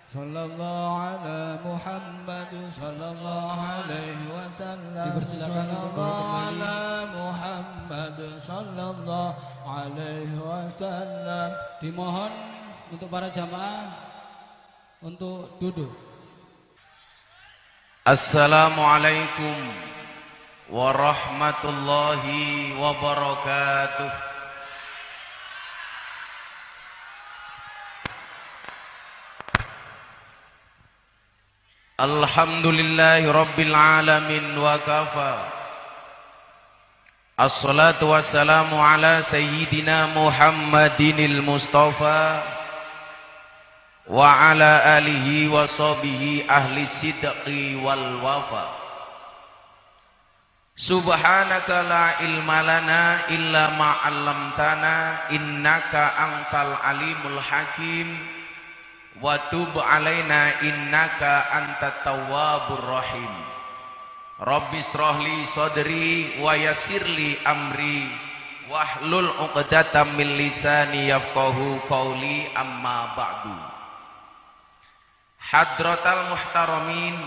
Sallallahu ala Muhammad sallallahu alaihi wasallam. Dipersilakan untuk duduk kembali. ala Muhammad sallallahu alaihi wasallam. Dimohon untuk para jamaah untuk duduk. Assalamualaikum warahmatullahi wabarakatuh. Alhamdulillahi rabbil alamin wa kafa. Assalatu wassalamu ala sayyidina Muhammadinil Mustafa wa ala alihi wa sahbihi ahli sidqi wal wafa. Subhanaka la ilma lana illa ma 'allamtana innaka antal alimul hakim. Wa tub alaina innaka antat tawwabur rahim. Rabbi shrahli sadri wa yassirli amri wahlul 'uqdatam min lisani yafqahu qawli amma ba'du. Hadratal muhtaramin,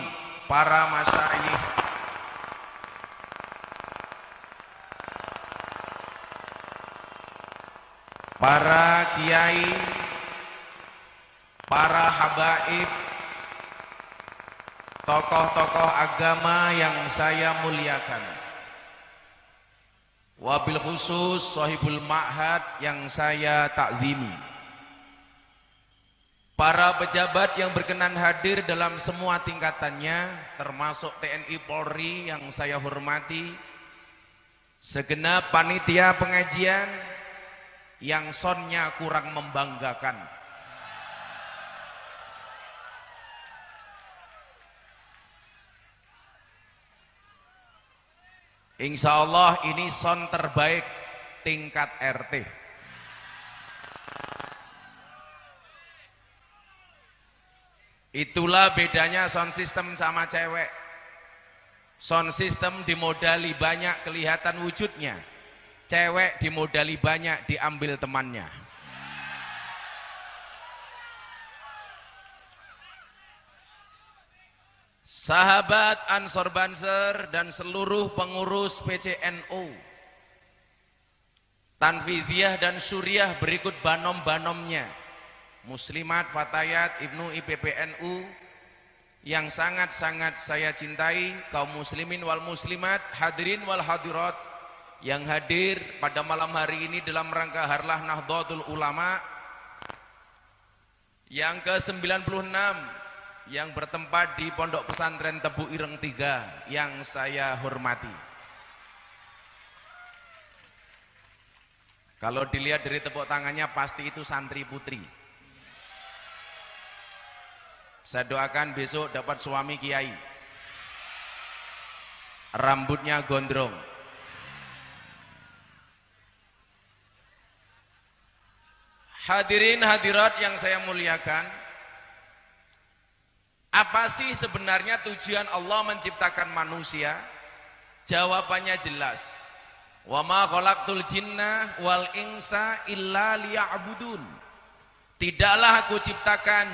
para masyayikh, para kiai, para habaib, tokoh-tokoh agama yang saya muliakan, wabil khusus sahibul ma'had yang saya takzimi, para pejabat yang berkenan hadir dalam semua tingkatannya, termasuk TNI Polri yang saya hormati, segenap panitia pengajian yang sonnya kurang membanggakan, insya Allah ini son terbaik tingkat RT. Itulah bedanya sound system sama cewek. Sound system dimodali banyak kelihatan wujudnya, cewek dimodali banyak diambil temannya. Sahabat Ansor Banser dan seluruh pengurus PCNU, Tanfidiyah dan Suriah berikut banom-banomnya, Muslimat, Fatayat, Ibnu IPPNU yang sangat-sangat saya cintai, kaum muslimin wal muslimat, hadirin wal hadirat yang hadir pada malam hari ini dalam rangka Harlah Nahdlatul Ulama yang ke-96 yang bertempat di Pondok Pesantren Tebu Ireng 3 yang saya hormati. Kalau dilihat dari tepuk tangannya pasti itu santri putri. Saya doakan besok dapat suami kiai, rambutnya gondrong. Hadirin hadirat yang saya muliakan, apa sih sebenarnya tujuan Allah menciptakan manusia? Jawabannya jelas. Wa ma khalaqtul jinna wal insa illa liya'budun. Tidaklah aku ciptakan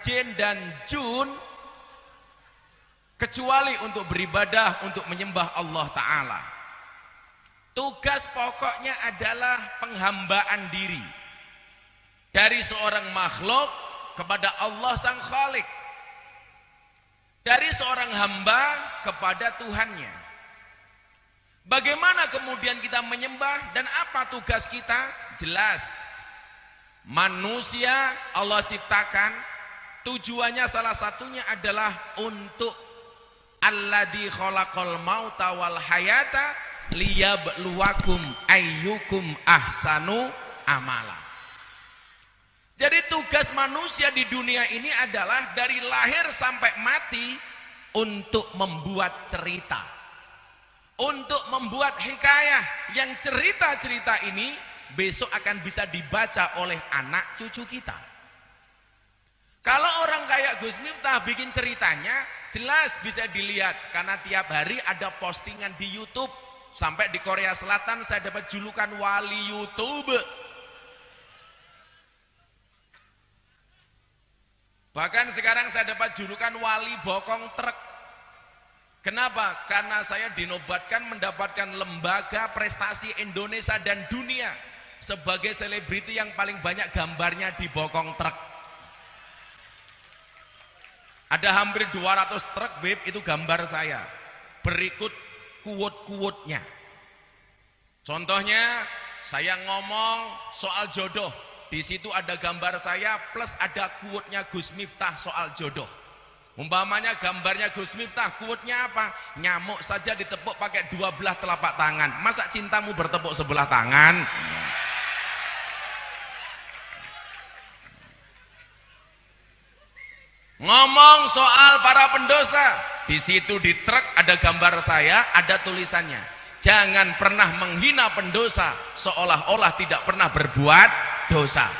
jin dan jun kecuali untuk beribadah, untuk menyembah Allah Ta'ala. Tugas pokoknya adalah penghambaan diri dari seorang makhluk kepada Allah Sang Khalik, dari seorang hamba kepada Tuhannya. Bagaimana kemudian kita menyembah dan apa tugas kita? Jelas, manusia Allah ciptakan tujuannya salah satunya adalah untuk alladzi khalaqal mauta wal hayata liyabluwakum ayyukum ahsanu amala. Jadi tugas manusia di dunia ini adalah dari lahir sampai mati untuk membuat cerita, untuk membuat hikayah yang cerita-cerita ini besok akan bisa dibaca oleh anak cucu kita. Kalau orang kayak Gus Miftah bikin ceritanya, jelas bisa dilihat karena tiap hari ada postingan di YouTube. Sampai di Korea Selatan saya dapat julukan wali YouTube. Bahkan sekarang saya dapat julukan wali bokong truk. Kenapa? Karena saya dinobatkan mendapatkan lembaga prestasi Indonesia dan dunia sebagai selebriti yang paling banyak gambarnya di bokong truk. Ada hampir 200 truk, Beb, itu gambar saya. Berikut quote-quote-nya. Contohnya, saya ngomong soal jodoh. Di situ ada gambar saya plus ada quote-nya Gus Miftah soal jodoh. Umpamanya gambarnya Gus Miftah, quote-nya apa? Nyamuk saja ditepuk pakai 12 telapak tangan. Masa cintamu bertepuk sebelah tangan? Ngomong soal para pendosa, di situ di truk ada gambar saya, ada tulisannya, jangan pernah menghina pendosa seolah-olah tidak pernah berbuat dosa.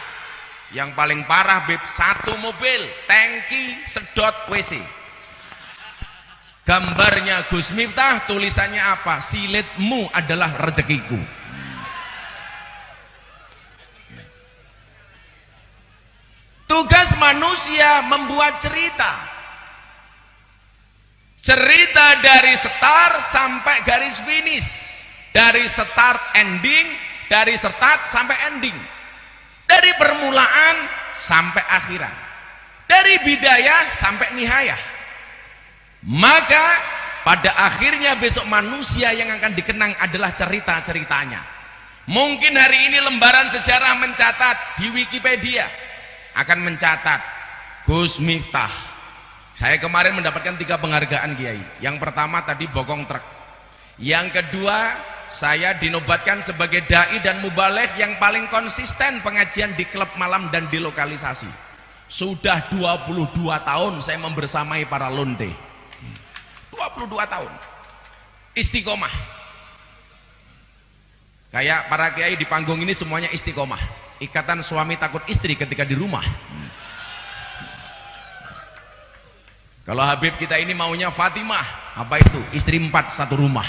Yang paling parah, Beb, satu mobil tangki sedot WC, gambarnya Gus Miftah, tulisannya apa? Silitmu adalah rezekiku. Tugas manusia membuat cerita. Cerita dari start sampai garis finish. Dari start ending, dari start sampai ending. Dari permulaan sampai akhirat. Dari bidayah sampai nihayah. Maka pada akhirnya besok manusia yang akan dikenang adalah cerita-ceritanya. Mungkin hari ini lembaran sejarah mencatat di Wikipedia akan mencatat Gus Miftah. Saya kemarin mendapatkan 3 penghargaan, Kiai. Yang pertama tadi bokong truk. Yang kedua, saya dinobatkan sebagai dai dan mubalek yang paling konsisten pengajian di klub malam dan di lokalisasi. Sudah 22 tahun saya membersamai para lonte. 22 tahun. Istiqomah. Kayak para kiai di panggung ini semuanya istiqomah. Ikatan suami takut istri ketika di rumah. Kalau Habib kita ini maunya Fatimah, apa itu? Istri 4 satu rumah.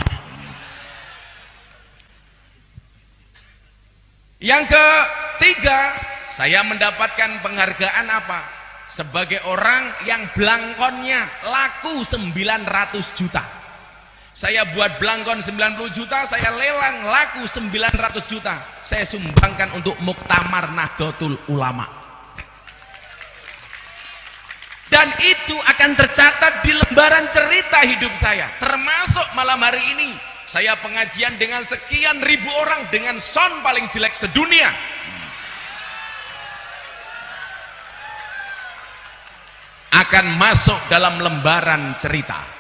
Yang ketiga, saya mendapatkan penghargaan apa? Sebagai orang yang belangkonnya laku 900 juta. Saya buat belangkon 90 juta, saya lelang laku 900 juta. Saya sumbangkan untuk Muktamar Nahdlatul Ulama. Dan itu akan tercatat di lembaran cerita hidup saya. Termasuk malam hari ini, saya pengajian dengan sekian ribu orang dengan sound paling jelek sedunia. Akan masuk dalam lembaran cerita.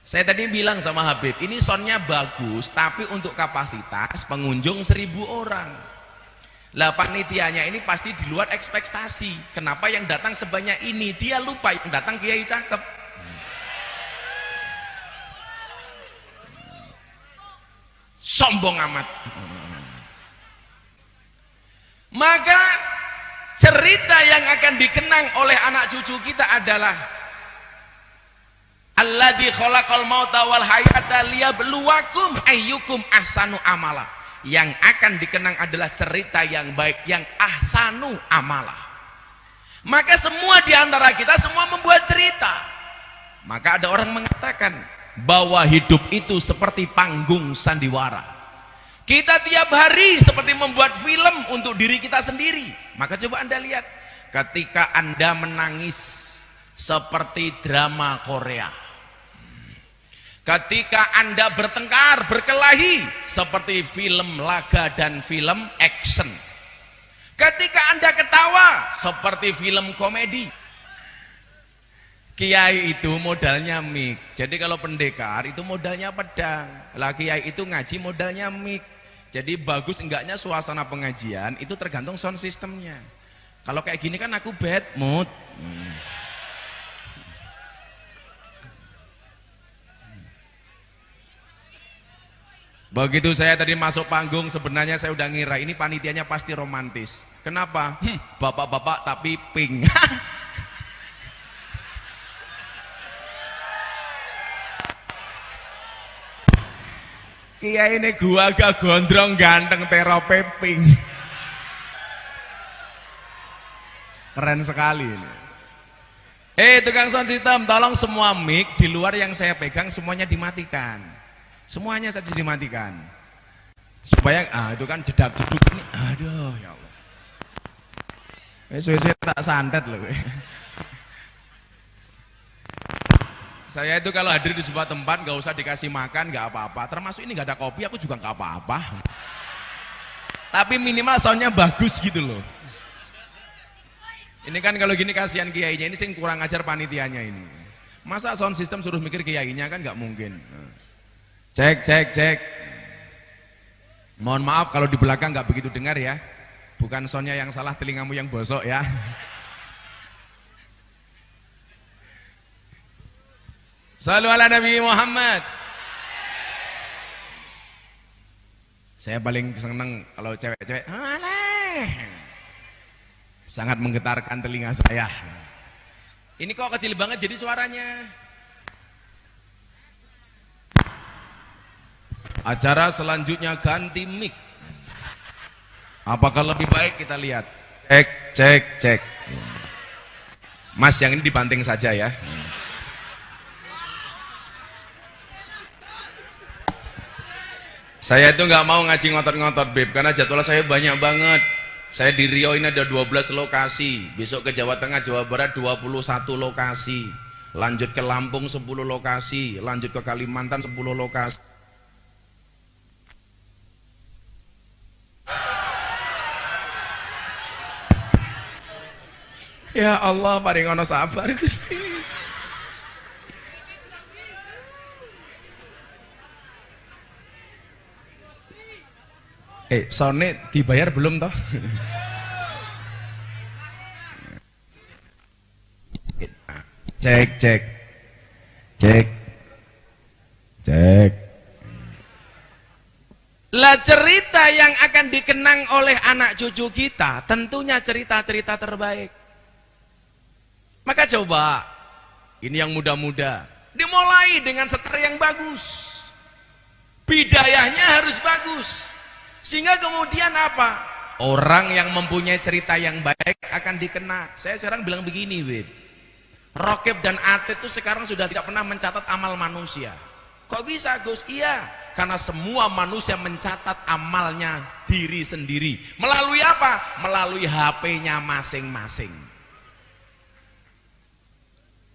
Saya tadi bilang sama Habib, ini soundnya bagus, tapi untuk kapasitas pengunjung 1000 orang. Lah panitianya ini pasti di luar ekspektasi. Kenapa yang datang sebanyak ini? Dia lupa yang datang kiai cakep. Sombong amat. Maka cerita yang akan dikenang oleh anak cucu kita adalah Alladzi khalaqal mauta wal hayata liyabluwakum ayyukum ahsanu amala. Yang akan dikenang adalah cerita yang baik, yang ahsanu amala. Maka semua di antara kita semua membuat cerita. Maka ada orang mengatakan bahwa hidup itu seperti panggung sandiwara. Kita tiap hari seperti membuat film untuk diri kita sendiri. Maka coba Anda lihat, ketika Anda menangis seperti drama Korea. Ketika Anda bertengkar, berkelahi seperti film laga dan film action. Ketika Anda ketawa seperti film komedi. Kiai itu modalnya mic. Jadi kalau pendekar itu modalnya pedang. Lah kiai itu ngaji modalnya mic. Jadi bagus enggaknya suasana pengajian itu tergantung sound systemnya. Kalau kayak gini kan aku bad mood. Begitu saya tadi masuk panggung, sebenarnya saya udah ngira ini panitianya pasti romantis. Kenapa? Bapak-bapak tapi pink. Kiai ini gua agak gondrong ganteng terope pink. Keren sekali ini. Tukang sound system, tolong semua mic di luar yang saya pegang semuanya dimatikan. Semuanya saja dimatikan. Supaya itu kan jedak-jeduk ini. Aduh ya Allah. Suwe-suwe tak santet loh. Saya itu kalau hadir di sebuah tempat nggak usah dikasih makan nggak apa-apa. Termasuk ini nggak ada kopi aku juga nggak apa-apa. Tapi minimal soundnya bagus gitu loh. Ini kan kalau gini kasihan kiainya, ini sing kurang ajar panitianya ini. Masa sound system suruh mikir kiainya kan nggak mungkin. Cek. Mohon maaf kalau di belakang nggak begitu dengar ya. Bukan soundnya yang salah, telingamu yang bosok ya. Shallu ala Nabi Muhammad. Saya paling seneng kalau cewek-cewek sangat menggetarkan telinga saya. Ini kok kecil banget jadi suaranya. Acara selanjutnya ganti mic. Apakah lebih baik kita lihat? Cek. Mas yang ini dibanting saja ya. Saya itu nggak mau ngaji ngotot-ngotot Beb, karena jadwal saya banyak banget. Saya di Riau ini ada 12 lokasi, besok ke Jawa Tengah, Jawa Barat 21 lokasi, lanjut ke Lampung 10 lokasi, lanjut ke Kalimantan 10 lokasi. Ya Allah, paringono sabar Gusti. Soundnya dibayar belum toh? Cek. Lah cerita yang akan dikenang oleh anak cucu kita tentunya cerita-cerita terbaik. Maka coba, ini yang muda-muda, dimulai dengan setar yang bagus. Bidayahnya harus bagus. Sehingga kemudian apa? Orang yang mempunyai cerita yang baik akan dikenang. Saya sekarang bilang begini, Wib. Rokib dan Atid itu sekarang sudah tidak pernah mencatat amal manusia. Kok bisa, Gus? Iya, karena semua manusia mencatat amalnya diri sendiri. Melalui apa? Melalui HP-nya masing-masing.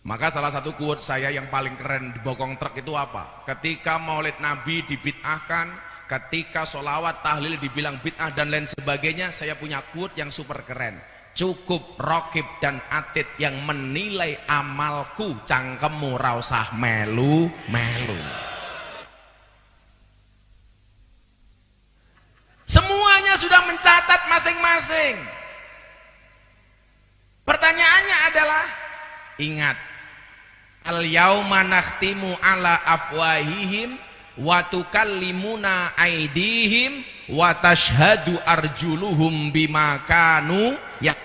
Maka salah satu quote saya yang paling keren di bokong truk itu apa? Ketika Maulid Nabi dibid'ahkan, ketika sholawat tahlil dibilang bid'ah dan lain sebagainya, saya punya quote yang super keren. Cukup Rokib dan Atid yang menilai amalku, cangkemmu ra usah melu-melu. Semuanya sudah mencatat masing-masing. Pertanyaannya adalah, ingat, al-yauma nakhtimu ala afwahihim wa tukallimuna aydihim wa tashhadu arjuluhum bima kanu ya.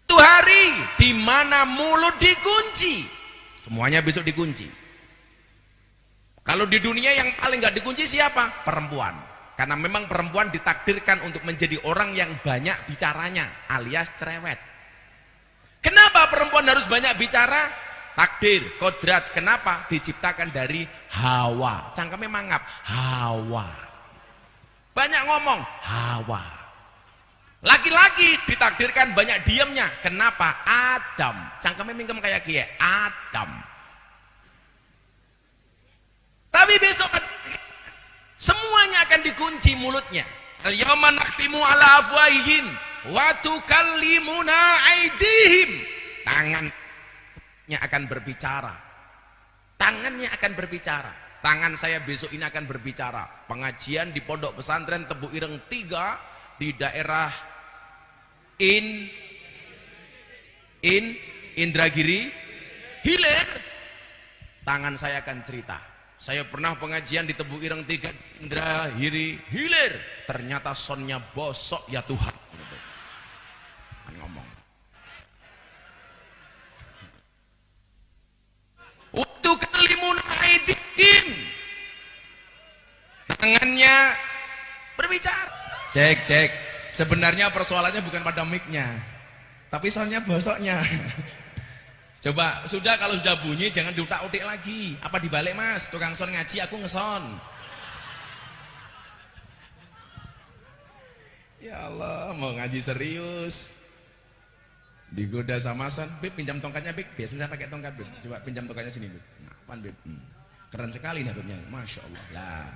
Itu hari di mana mulut dikunci. Semuanya besok dikunci. Kalau di dunia yang paling nggak dikunci siapa? Perempuan. Karena memang perempuan ditakdirkan untuk menjadi orang yang banyak bicaranya, alias cerewet. Kenapa perempuan harus banyak bicara? Takdir, kodrat. Kenapa? Diciptakan dari Hawa. Cangkemnya mangap. Hawa. Banyak ngomong. Hawa. Laki-laki ditakdirkan banyak diamnya. Kenapa? Adam. Cangkemnya mingkem kayak kiai. Adam. Tapi besok semuanya akan dikunci mulutnya. Al-yawma nakhtimu ala afwahihim wa tukallimuna aydihim. Tangannya akan berbicara. Tangannya akan berbicara. Tangan saya besok ini akan berbicara. Pengajian di Pondok Pesantren Tebu Ireng 3 di daerah Indragiri Hilir. Tangan saya akan cerita. Saya pernah pengajian di Tebu Ireng 3 Indragiri Hilir. Ternyata sonnya bosok ya Tuhan. Ngomong. Waktu kalimun aidin. Tangannya berbicara. Cek. Sebenarnya persoalannya bukan pada mic-nya. Tapi soundnya bosoknya. Coba, sudah kalau sudah bunyi jangan diutak-utik lagi. Apa dibalik mas? Tukang sound ngaji, aku ngeson. Ya Allah, mau ngaji serius. Digoda sama San, Beb pinjam tongkatnya Beb. Biasanya saya pakai tongkat Beb. Coba pinjam tongkatnya sini Beb. Nah, apaan Beb? Keren sekali nih Bebnya. Masya Allah. Lah,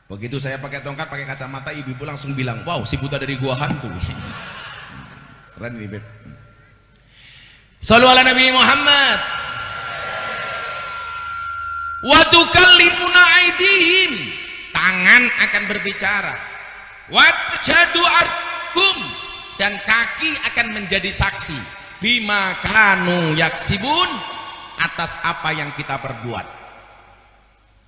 begitu saya pakai tongkat, pakai kacamata, ibu-ibu langsung bilang, wow, si buta dari gua hantu. Keren nih Beb. Shallu ala Nabi Muhammad. Wa tukallimuna aydihim. Tangan akan berbicara. Wa tajadu arhum. Dan kaki akan menjadi saksi. Bima kanu yaksibun. Atas apa yang kita perbuat.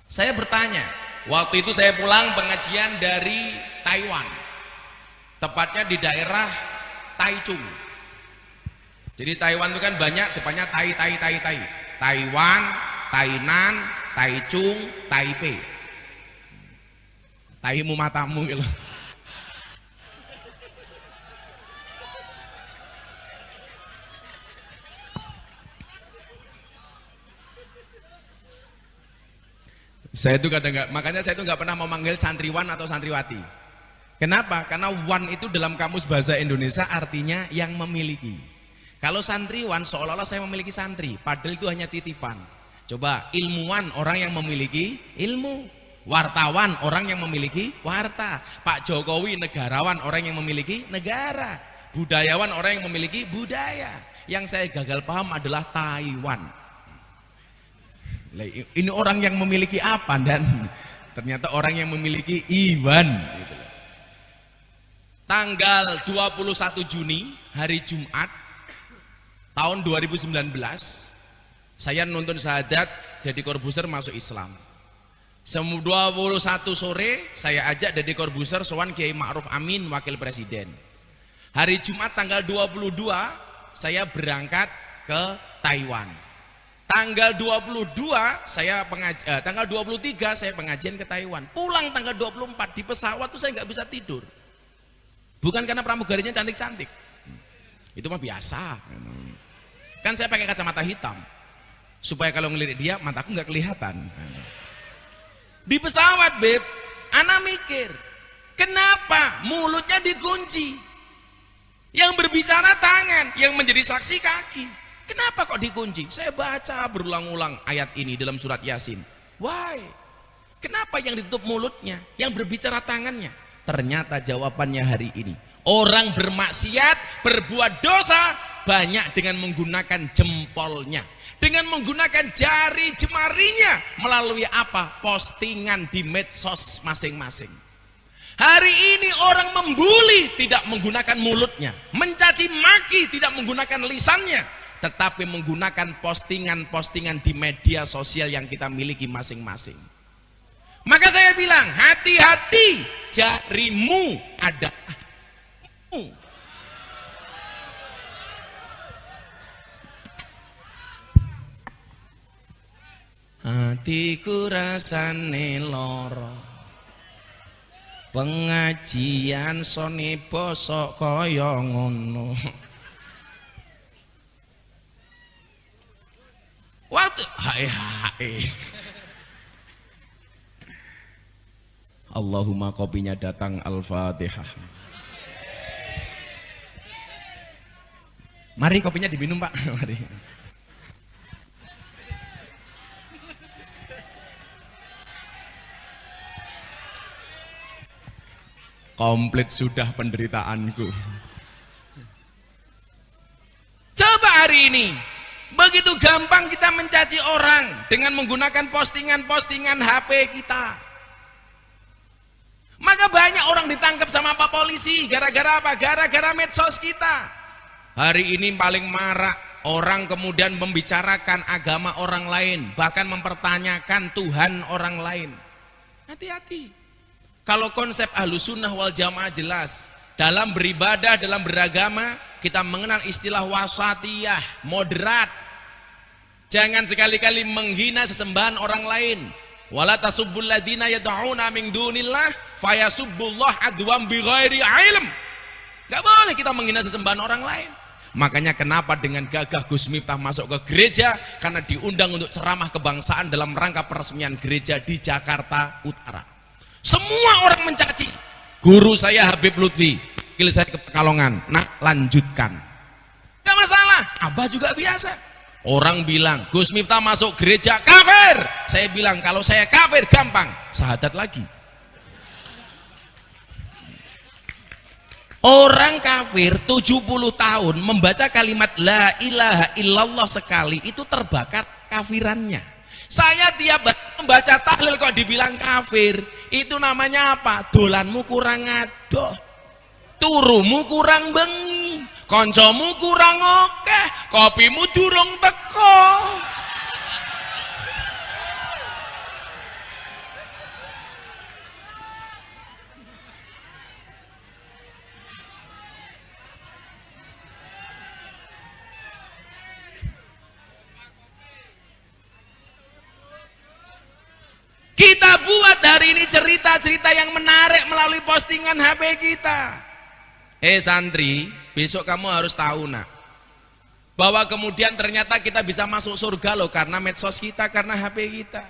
Saya bertanya. Waktu itu saya pulang pengajian dari Taiwan. Tepatnya di daerah Taichung. Jadi Taiwan itu kan banyak, depannya Tai. Taiwan, Tainan, Taichung, Taipei. Taimu matamu gitu. Saya itu makanya saya itu nggak pernah memanggil santriwan atau santriwati. Kenapa? Karena wan itu dalam kamus bahasa Indonesia artinya yang memiliki. Kalau santriwan seolah-olah saya memiliki santri, padahal itu hanya titipan. Coba, ilmuwan orang yang memiliki ilmu, wartawan orang yang memiliki warta, Pak Jokowi negarawan orang yang memiliki negara, budayawan orang yang memiliki budaya. Yang saya gagal paham adalah Taiwan. Ini orang yang memiliki apa, dan ternyata orang yang memiliki Iwan. Tanggal 21 Juni hari Jumat tahun 2019 saya nuntun syahadat Deddy Corbuzier masuk Islam. 21 sore saya ajak Deddy Corbuzier sowan Kiai Ma'ruf Amin wakil presiden. Hari Jumat tanggal 22 saya berangkat ke Taiwan. Tanggal 22 saya tanggal 23 saya pengajian ke Taiwan. Pulang tanggal 24 di pesawat tuh saya nggak bisa tidur. Bukan karena pramugarinya cantik-cantik. Itu mah biasa. Kan saya pakai kacamata hitam supaya kalau ngelirik dia mataku nggak kelihatan. Di pesawat Beb, ana mikir, kenapa mulutnya dikunci? Yang berbicara tangan, yang menjadi saksi kaki. Kenapa kok dikunci? Saya baca berulang-ulang ayat ini dalam surat Yasin. Why? Kenapa yang ditutup mulutnya, yang berbicara tangannya? Ternyata jawabannya hari ini. Orang bermaksiat, berbuat dosa banyak dengan menggunakan jempolnya, dengan menggunakan jari jemarinya, melalui apa? Postingan di medsos masing-masing. Hari ini orang membuli tidak menggunakan mulutnya, mencaci maki tidak menggunakan lisannya, tetapi menggunakan postingan-postingan di media sosial yang kita miliki masing-masing. Maka saya bilang, hati-hati, jarimu adalah hatiku rasane loro, pengajian sone bosok kaya ngono. Waktu hai. Allahumma kopinya datang, Al-Fatihah. Mari kopinya diminum Pak, mari. Komplit sudah penderitaanku. Coba hari ini, begitu gampang kita mencaci orang dengan menggunakan postingan-postingan HP kita. Maka banyak orang ditangkap sama Pak Polisi, gara-gara apa? Gara-gara medsos kita. Hari ini paling marak orang kemudian membicarakan agama orang lain, bahkan mempertanyakan Tuhan orang lain. Hati-hati. Kalau konsep Ahlussunnah wal Jamaah jelas, dalam beribadah, dalam beragama, kita mengenal istilah wasatiyah, moderat. Jangan sekali-kali menghina sesembahan orang lain. Wala tasubbul ladina yad'una min dunillah fayasubbullah adwam bighairi ilm. Enggak boleh kita menghina sesembahan orang lain. Makanya kenapa dengan gagah Gus Miftah masuk ke gereja? Karena diundang untuk ceramah kebangsaan dalam rangka peresmian gereja di Jakarta Utara. Semua orang mencaci. Guru saya Habib Lutfi, wakil saya ke Pekalongan. Nah, lanjutkan. Gak masalah, Abah juga biasa. Orang bilang Gus Miftah masuk gereja kafir. Saya bilang kalau saya kafir gampang, syahadat lagi. Orang kafir 70 tahun membaca kalimat la ilaha illallah sekali itu terbakar kafirannya. Saya tiap membaca tahlil kok dibilang kafir. Itu namanya apa? Dolanmu kurang adoh, turumu kurang bengi, koncomu kurang oke, kopimu durung teko. Kita buat hari ini cerita-cerita yang menarik melalui postingan HP kita. Santri, besok kamu harus tahu nak, bahwa kemudian ternyata kita bisa masuk surga loh karena medsos kita, karena HP kita.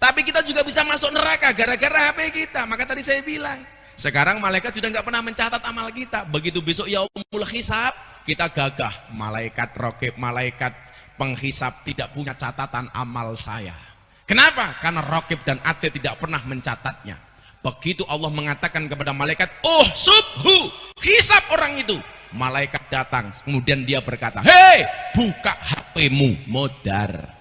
Tapi kita juga bisa masuk neraka gara-gara HP kita. Maka tadi saya bilang, sekarang malaikat sudah nggak pernah mencatat amal kita. Begitu besok yaumul hisab, kita gagah. Malaikat raqib, malaikat penghisab tidak punya catatan amal saya. Kenapa? Karena raqib dan atid tidak pernah mencatatnya. Begitu Allah mengatakan kepada malaikat, oh subhu, hisab orang itu. Malaikat datang, kemudian dia berkata, hei, buka HP-mu, modar.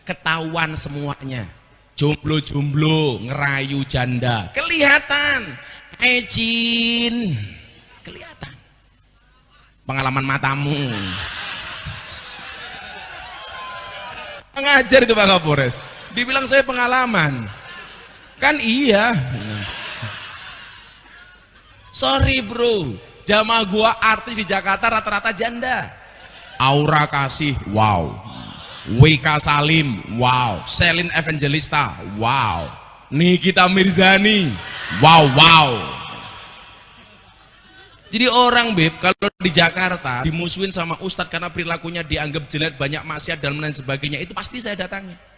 Ketahuan semuanya. Jomblo-jomblo, ngerayu janda, kelihatan. Ecin, kelihatan. Pengalaman matamu. Mengajar itu Pak Kapolres. Dibilang saya pengalaman. Kan iya. Sorry bro, jamaah gua artis di Jakarta rata-rata janda. Aura Kasih, wow. Wika Salim, wow. Selin Evangelista, wow. Nikita Mirzani, wow, wow. Jadi orang Beb, kalau di Jakarta dimusuhin sama ustadz karena perilakunya dianggap jelek, banyak maksiat dan lain sebagainya, itu pasti saya datangi.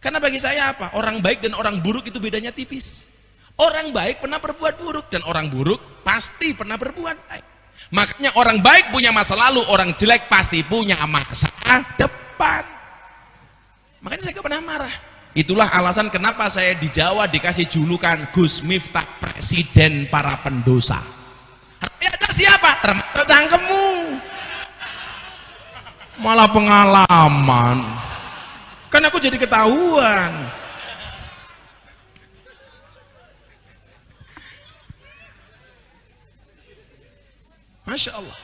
Karena bagi saya apa? Orang baik dan orang buruk itu bedanya tipis. Orang baik pernah berbuat buruk dan orang buruk pasti pernah berbuat baik. Makanya orang baik punya masa lalu, orang jelek pasti punya masa depan. Makanya saya gak pernah marah. Itulah alasan kenapa saya di Jawa dikasih julukan Gus Miftah, presiden para pendosa. Artinya siapa? Termasuk cangkemmu. Malah pengalaman. Kan aku jadi ketahuan. Masya Allah.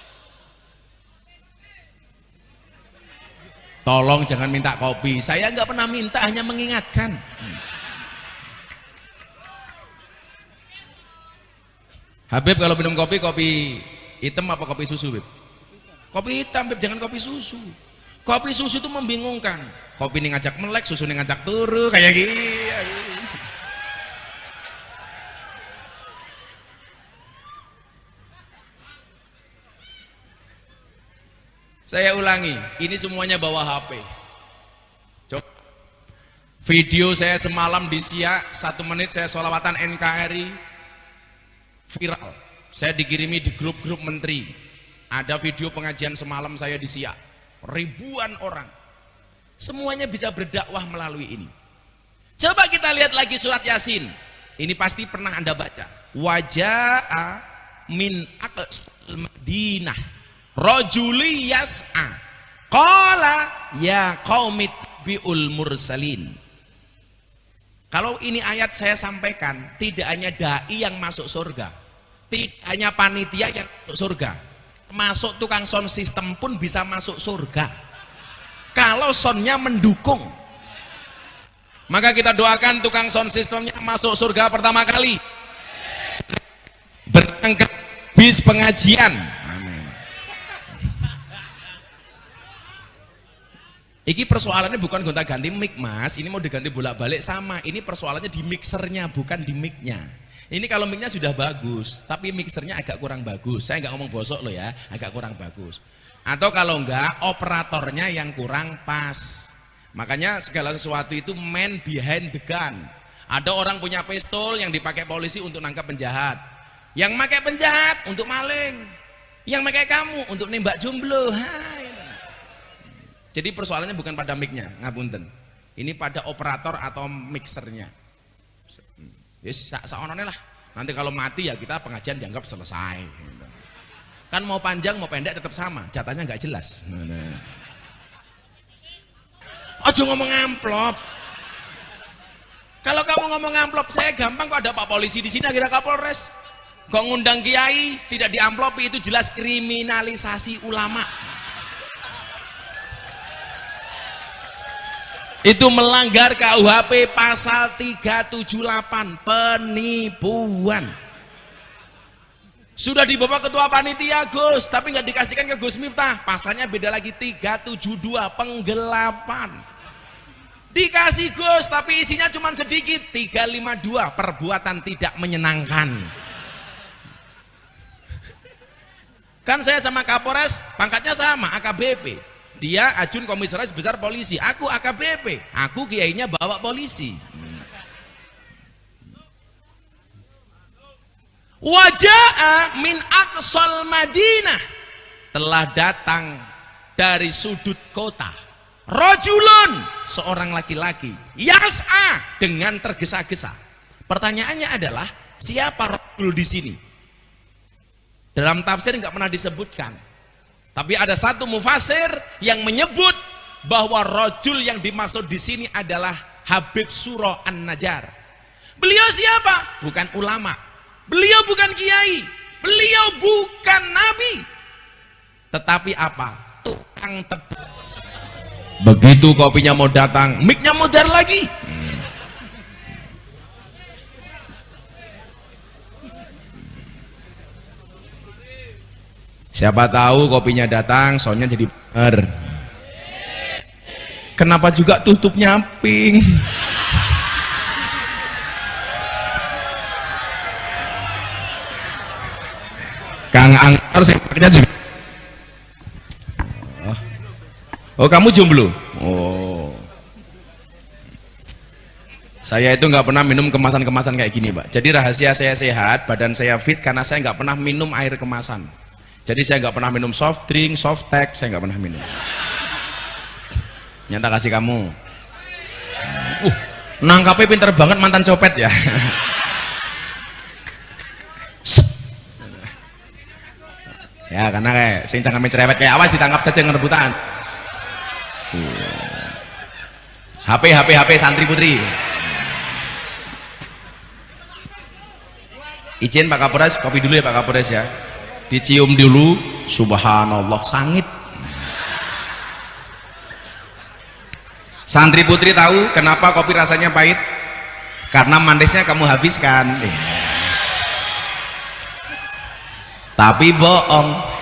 Tolong jangan minta kopi. Saya nggak pernah minta, hanya mengingatkan. Habib kalau minum kopi, kopi hitam apa kopi susu, Bib? Kopi hitam, Bib, jangan kopi susu. Kopi susu itu membingungkan. Kopi ini ngajak melek, susu ini ngajak turu, kayak gini. Saya ulangi, ini semuanya bawa HP. Coba. Video saya semalam di Siak, 1 menit saya sholawatan NKRI, viral. Saya dikirimi di grup-grup menteri. Ada video pengajian semalam saya di Siak. Ribuan orang. Semuanya bisa berdakwah melalui ini. Coba kita lihat lagi surat Yasin. Ini pasti pernah Anda baca. Waja'a min aqsal Madinah rajuli yas'a qala ya qaumit biul mursalin. Kalau ini ayat saya sampaikan, tidak hanya dai yang masuk surga, tidak hanya panitia yang masuk surga, masuk tukang sound system pun bisa masuk surga kalau soundnya mendukung. Maka kita doakan tukang sound systemnya masuk surga pertama kali, berangkat bis pengajian. Amin. Iki persoalannya bukan gonta-ganti mic mas, ini mau diganti bolak-balik sama. Ini persoalannya di mixernya, bukan di micnya. Ini kalau mic-nya sudah bagus, tapi mixernya agak kurang bagus. Saya nggak ngomong bosok loh ya, agak kurang bagus. Atau kalau enggak, operatornya yang kurang pas. Makanya segala sesuatu itu man behind the gun. Ada orang punya pistol yang dipakai polisi untuk nangkap penjahat. Yang pakai penjahat untuk maling. Yang pakai kamu untuk nembak jomblo. Hai. Jadi persoalannya bukan pada mic-nya, ngapunten. Ini pada operator atau mixernya. Yes, saonone lah. Nanti kalau mati ya kita pengajian dianggap selesai. Kan mau panjang mau pendek tetap sama, jatahnya nggak jelas. Ojo ngomong amplop. Kalau kamu ngomong amplop, saya gampang kok ada Pak Polisi di sini akhirnya Kapolres. Kok ngundang kiai tidak diamplopi, itu jelas kriminalisasi ulama. Itu melanggar KUHP pasal 378 penipuan. Sudah dibawa ketua panitia Gus, tapi nggak dikasihkan ke Gus Miftah. Pasalnya beda lagi 372 penggelapan. Dikasih Gus, tapi isinya cuma sedikit 352 perbuatan tidak menyenangkan. Kan saya sama Kapolres pangkatnya sama, AKBP. Dia ajun komisaris besar polisi, aku AKBP, aku kiainya bawa polisi. Waja'a min aqsal Madinah, telah datang dari sudut kota rajulun, seorang laki-laki, yas'a, dengan tergesa-gesa. Pertanyaannya adalah siapa rajul di sini? Dalam tafsir nggak pernah disebutkan. Tapi ada satu mufasir yang menyebut bahwa rajul yang dimaksud di sini adalah Habib Suro An-Najjar. Beliau siapa? Bukan ulama. Beliau bukan kiai. Beliau bukan nabi. Tetapi apa? Tukang tebak. Begitu kopinya mau datang, mic-nya modar lagi. Siapa tahu kopinya datang, soundnya jadi bener. Kenapa juga tutupnya pink? Kang Angkor sepaknya juga. Oh, kamu jomblo? Oh. Saya itu nggak pernah minum kemasan-kemasan kayak gini, Pak. Jadi rahasia saya sehat, badan saya fit karena saya nggak pernah minum air kemasan. Jadi saya nggak pernah minum soft drink, soft tech, saya nggak pernah minum. Nyata kasih kamu. Nangkapnya pinter banget mantan copet ya. Ya karena kayak sing cangkeme cerewet kayak awas ditangkap saja ngerebutan. HP santri putri. Izin Pak Kapolres, kopi dulu ya Pak Kapolres ya. Dicium dulu, subhanallah, sangit. Santri putri tahu kenapa kopi rasanya pahit? Karena manisnya kamu habiskan. Tapi bohong.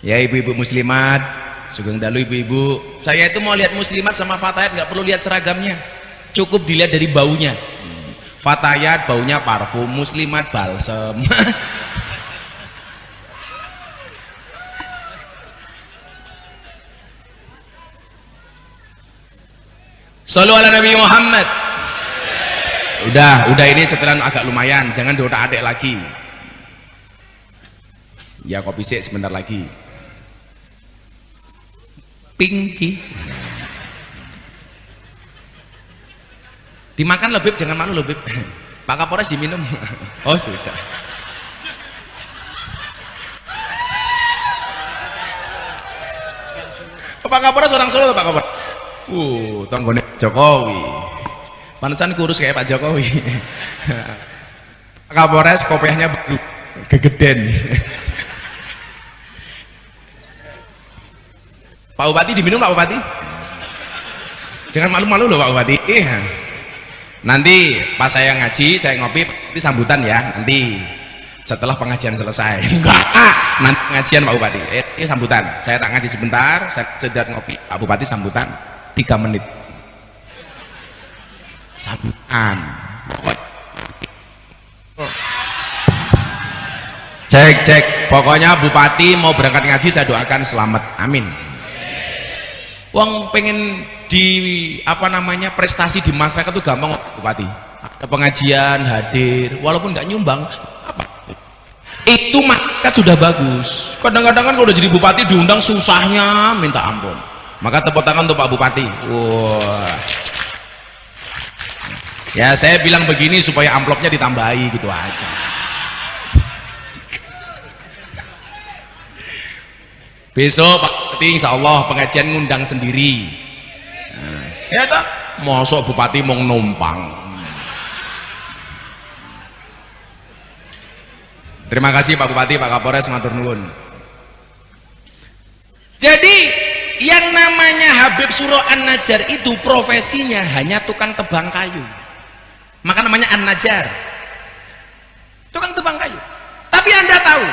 Ya ibu-ibu muslimat, sugeng dalu ibu-ibu. Saya itu mau lihat muslimat sama fatayat nggak perlu lihat seragamnya, cukup dilihat dari baunya. Fatayat baunya parfum, muslimat balsem. Shallu ala Nabi Muhammad. Udah ini setelan agak lumayan, jangan diotak-atik lagi. Ya kopi sik sebentar lagi. Pinky. Dimakan lebih, jangan malu lebih. Pak Kapolres diminum. Oh sudah. Pak Kapolres orang Solo Pak Kapolres. Tonggone Jokowi. Pantesan kurus kayak Pak Jokowi. Pak Kapolres kopiahnya baru gegeden. Pak Bupati diminum Pak Bupati. Jangan malu-malu loh Pak Bupati. Nanti pas saya ngaji, saya ngopi, nanti sambutan ya. Nanti setelah pengajian selesai. Enggak, nanti pengajian Pak Bupati. Ini sambutan. Saya tak ngaji sebentar, saya sedang ngopi. Pak Bupati sambutan 3 menit. sambutan. Cek, pokoknya bupati mau berangkat ngaji saya doakan selamat, amin. Wong pengen di prestasi di masyarakat tuh gampang bupati. Ada pengajian hadir, walaupun nggak nyumbang, apa? Itu maka sudah bagus. Kadang-kadang kan kalau udah jadi bupati diundang susahnya minta ampun. Maka tepuk tangan untuk Pak Bupati. Wah. Ya saya bilang begini supaya amplopnya ditambahi gitu aja. Besok Pak Bupati insya Allah pengajian ngundang sendiri. Ya tak, mosok bupati mau numpang. Terima kasih Pak Bupati, Pak Kapolres, matur nuwun. Jadi yang namanya Habib Suro An-Najjar itu profesinya hanya tukang tebang kayu. Maka namanya An-Najjar. Tukang tebang kayu. Tapi Anda tahu,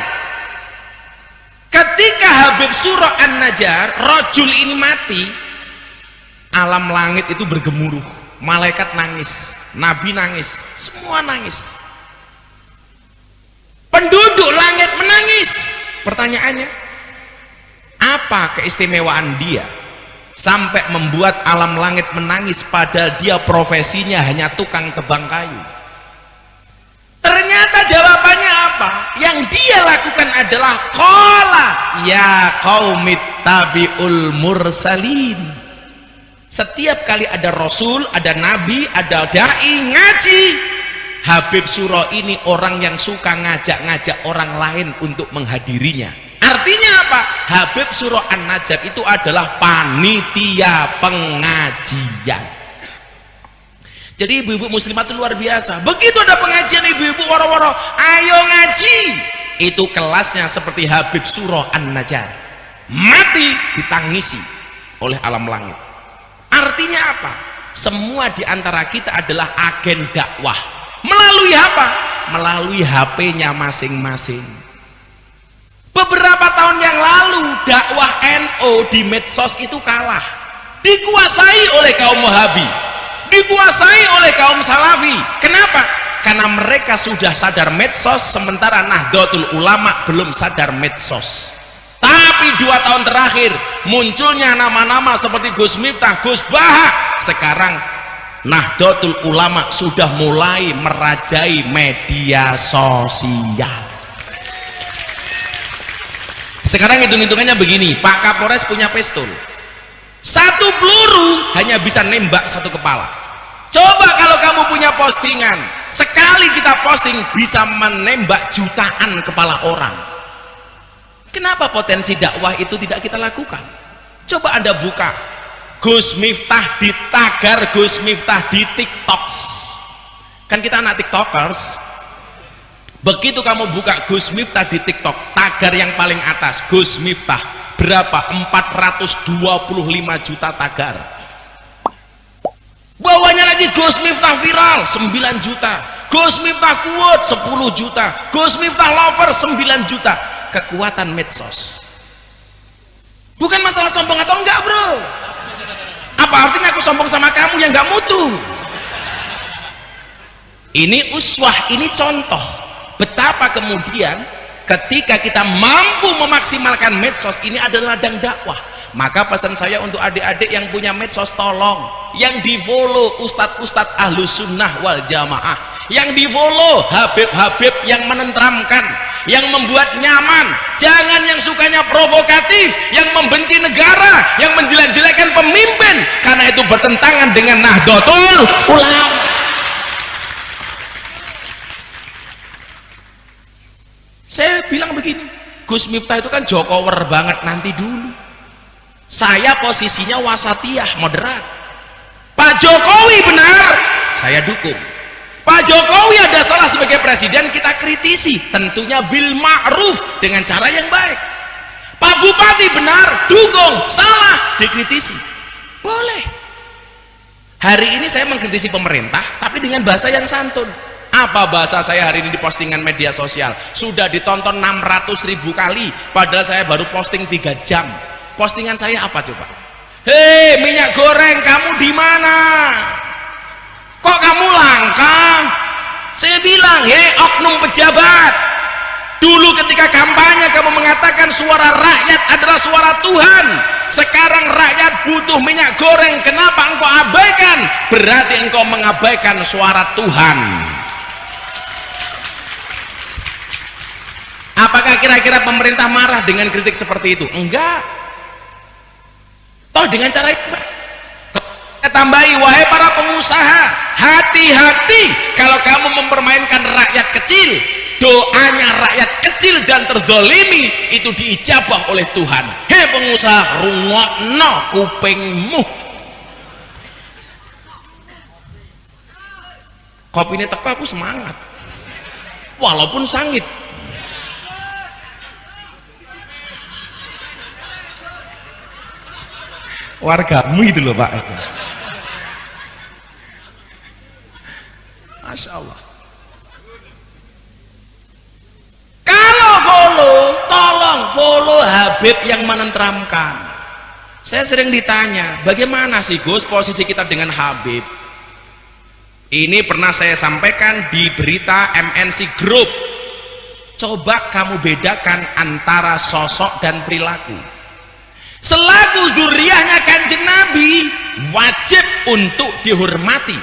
ketika Habib Suro An-Najjar, rojul ini mati, alam langit itu bergemuruh, malaikat nangis, nabi nangis, semua nangis, penduduk langit menangis. Pertanyaannya, apa keistimewaan dia sampai membuat alam langit menangis padahal dia profesinya hanya tukang tebang kayu? Ternyata jawabannya apa? Yang dia lakukan adalah qala ya qaumit tabi'ul mursalin. Setiap kali ada rasul, ada nabi, ada dai ngaji, Habib Suro ini orang yang suka ngajak-ngajak orang lain untuk menghadirinya. Artinya apa? Habib Suro An-Najjar itu adalah panitia pengajian. Jadi ibu-ibu muslimat itu luar biasa. Begitu ada pengajian ibu-ibu woro-woro, ayo ngaji. Itu kelasnya seperti Habib Suro An-Najjar. Mati ditangisi oleh alam langit. Artinya apa? Semua di antara kita adalah agen dakwah. Melalui apa? Melalui HP-nya masing-masing. Beberapa tahun yang lalu dakwah NU di medsos itu kalah. Dikuasai oleh kaum Wahabi, dikuasai oleh kaum Salafi. Kenapa? Karena mereka sudah sadar medsos, sementara Nahdlatul Ulama belum sadar medsos. Tapi 2 tahun terakhir munculnya nama-nama seperti Gus Miftah, Gus Baha. Sekarang Nahdlatul Ulama sudah mulai merajai media sosial. Sekarang hitung-hitungannya begini, Pak Kapolres punya pistol. 1 peluru hanya bisa nembak 1 kepala. Coba kalau kamu punya postingan, sekali kita posting bisa menembak jutaan kepala orang. Kenapa potensi dakwah itu tidak kita lakukan? Coba Anda buka Gus Miftah di tagar Gus Miftah di TikTok. Kan kita anak TikTokers. Begitu kamu buka Gus Miftah di TikTok, tagar yang paling atas Gus Miftah, berapa? 425 juta tagar. Bawahnya lagi Gus Miftah viral 9 juta, Gus Miftah quote 10 juta, Gus Miftah lover 9 juta. Kekuatan medsos. Bukan masalah sombong atau enggak, bro. Apa artinya aku sombong sama kamu yang enggak mutu? Ini uswah, ini contoh betapa kemudian ketika kita mampu memaksimalkan medsos, ini adalah ladang dakwah. Maka pesan saya untuk adik-adik yang punya medsos, tolong yang di follow ustadz-ustadz ahlus sunnah wal jamaah, yang di follow habib-habib yang menenteramkan, yang membuat nyaman. Jangan yang sukanya provokatif, yang membenci negara, yang menjelek-jelekan pemimpin, karena itu bertentangan dengan Nahdlatul Ulama. Saya bilang begini, Gus Miftah itu kan jokower banget nanti dulu. Saya posisinya wasatiyah, moderat. Pak Jokowi benar, saya dukung. Pak Jokowi ada salah sebagai presiden, kita kritisi, tentunya bil ma'ruf, dengan cara yang baik. Pak Bupati benar, dukung. Salah, dikritisi, boleh. Hari ini saya mengkritisi pemerintah, tapi dengan bahasa yang santun. Apa bahasa saya hari ini di postingan media sosial? Sudah ditonton 600.000 kali, padahal saya baru posting 3 jam. Postingan saya apa coba? Hei minyak goreng, kamu di mana? Kok kamu langka? Saya bilang, oknum pejabat, dulu ketika kampanye kamu mengatakan suara rakyat adalah suara Tuhan. Sekarang rakyat butuh minyak goreng, kenapa engkau abaikan? Berarti engkau mengabaikan suara Tuhan. Apakah kira-kira pemerintah marah dengan kritik seperti itu? Enggak. Toh dengan cara itu tambahi, wahai para pengusaha, hati-hati kalau kamu mempermainkan rakyat kecil. Doanya rakyat kecil dan terzolimi itu diijabah oleh Tuhan. Hei pengusaha, rungokno kupingmu. Kopi ini teko aku semangat walaupun sangit. Wargamu itu loh Pak itu. Masya Allah. Kalau follow, tolong follow Habib yang menenteramkan. Saya sering ditanya, bagaimana sih Gus posisi kita dengan Habib? Ini pernah saya sampaikan di berita MNC Group. Coba kamu bedakan antara sosok dan perilaku. Selaku dzurriahnya Kanjeng Nabi, wajib untuk dihormati,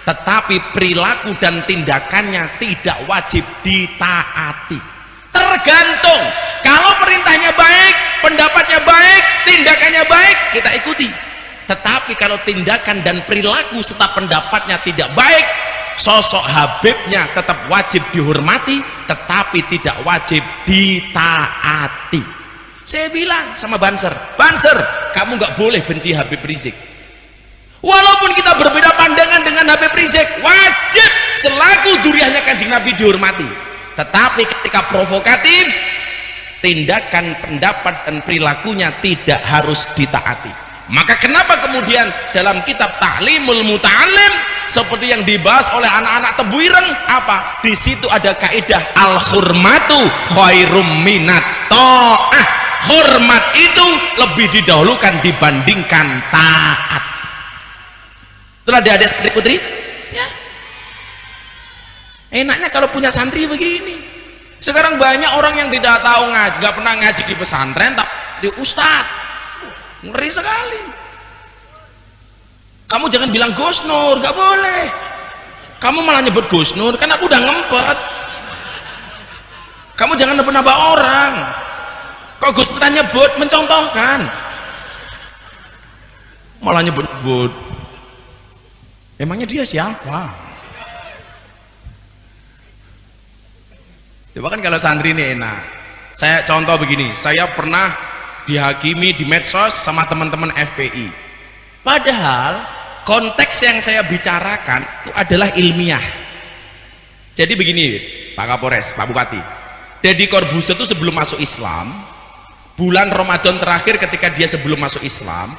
tetapi perilaku dan tindakannya tidak wajib ditaati. Tergantung, kalau perintahnya baik, pendapatnya baik, tindakannya baik, kita ikuti. Tetapi kalau tindakan dan perilaku serta pendapatnya tidak baik, sosok Habibnya tetap wajib dihormati, tetapi tidak wajib ditaati. Saya bilang sama Banser, kamu nggak boleh benci Habib Rizik. Walaupun kita berbeda pandangan dengan Habib Rizik, wajib selaku dzurriahnya Kanjeng Nabi dihormati. Tetapi ketika provokatif, tindakan, pendapat dan perilakunya tidak harus ditaati. Maka kenapa kemudian dalam kitab Ta'limul Muta'allim seperti yang dibahas oleh anak-anak Tebuireng, apa? Di situ ada kaidah al-hurmatu khairum minat ta'ah. Hormat itu lebih didahulukan dibandingkan taat. Itulah adik-adik seperti putri ya. Enaknya kalau punya santri begini. Sekarang banyak orang yang tidak tahu ngaji, nggak pernah ngaji di pesantren, tak di ustad. Ngeri sekali. Kamu jangan bilang Gus Nur, nggak boleh. Kamu malah nyebut Gus Nur, kan aku udah ngempet. Kamu jangan nambah orang. Kok Gus Nur nyebut, mencontohkan. Malah nyebut-nyebut. Emangnya dia siapa? Coba kan kalau santri ini enak. Saya contoh begini, saya pernah dihakimi di medsos sama teman-teman FPI. Padahal konteks yang saya bicarakan itu adalah ilmiah. Jadi begini, Pak Kapolres, Pak Bupati. Deddy Corbuzier itu sebelum masuk Islam, bulan Ramadan terakhir ketika dia sebelum masuk Islam,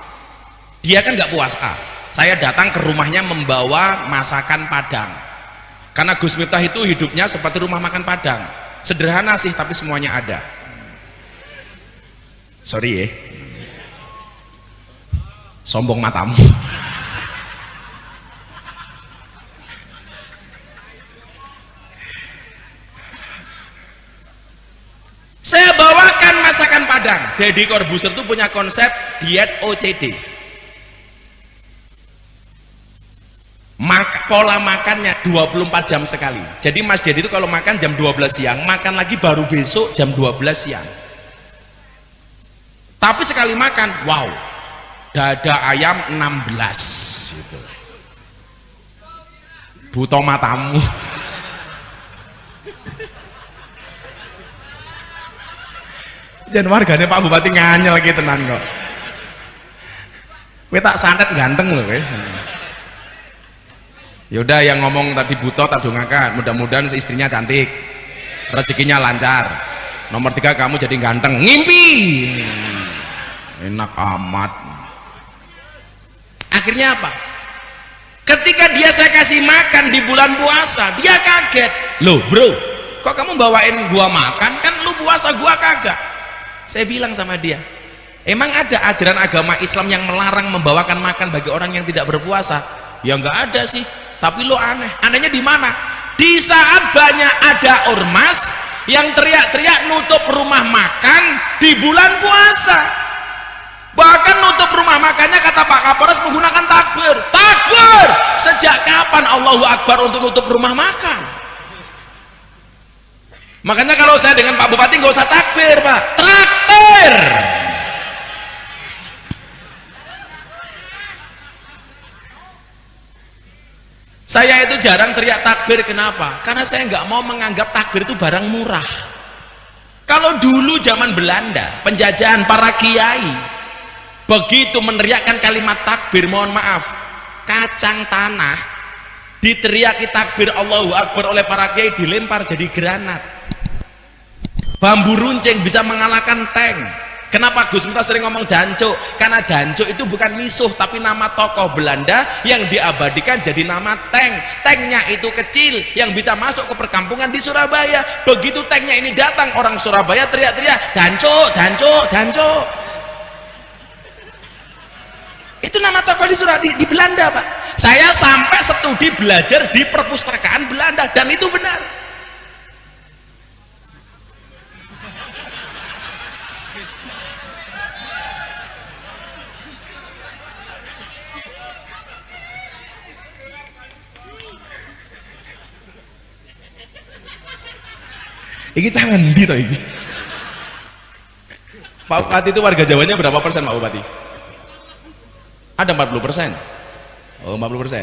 dia kan nggak puasa. Saya datang ke rumahnya membawa masakan Padang. Karena Gus Miftah itu hidupnya seperti rumah makan Padang. Sederhana sih, tapi semuanya ada. Sorry ya. Sombong matamu. Saya bawakan masakan Padang. Deddy Corbuzier itu punya konsep diet OCD. Pola makannya 24 jam sekali. Jadi Mas Deddy itu kalau makan jam 12 siang, makan lagi baru besok jam 12 siang. Tapi sekali makan, wow, dada ayam 16 gitu. Buto matamu. Jangan warganya Pak Bupati nganyel lagi tenan kok. Kowe tak santet ganteng loh kowe. Yaudah yang ngomong tadi buto tak dongakan, mudah-mudahan istrinya cantik, rezekinya lancar. Nomor 3 kamu jadi ganteng, ngimpi. Enak amat. Akhirnya apa? Ketika dia saya kasih makan di bulan puasa, dia kaget. Loh bro, kok kamu bawain gua makan? Kan lu puasa, gua kagak. Saya bilang sama dia, emang ada ajaran agama Islam yang melarang membawakan makan bagi orang yang tidak berpuasa? Ya nggak ada sih. Tapi lo aneh. Anehnya di mana? Di saat banyak ada ormas yang teriak-teriak nutup rumah makan di bulan puasa. Bahkan nutup rumah makannya kata Pak Kapolres menggunakan takbir. Takbir! Sejak kapan Allahu Akbar untuk nutup rumah makan? Makanya kalau saya dengan Pak Bupati nggak usah takbir, Pak. Traktir! Saya itu jarang teriak takbir, kenapa? Karena saya nggak mau menganggap takbir itu barang murah. Kalau dulu zaman Belanda, penjajahan para kiai, begitu meneriakkan kalimat takbir, mohon maaf, kacang tanah diteriaki takbir Allahu Akbar oleh para kiai dilempar jadi granat. Bambu runcing bisa mengalahkan tank. Kenapa Gus Miftah sering ngomong dancuk? Karena dancuk itu bukan misuh tapi nama tokoh Belanda yang diabadikan jadi nama tank. Tanknya itu kecil yang bisa masuk ke perkampungan di Surabaya. Begitu tanknya ini datang, orang Surabaya teriak-teriak dancuk, dancuk, dancuk. Itu nama tokoh di Belanda, Pak. Saya sampai studi belajar di perpustakaan Belanda dan itu benar. Ini jangan di toh ini. Pak Bupati itu warga Jawanya berapa persen, Pak Bupati? Ada 40%. Oh, 40%.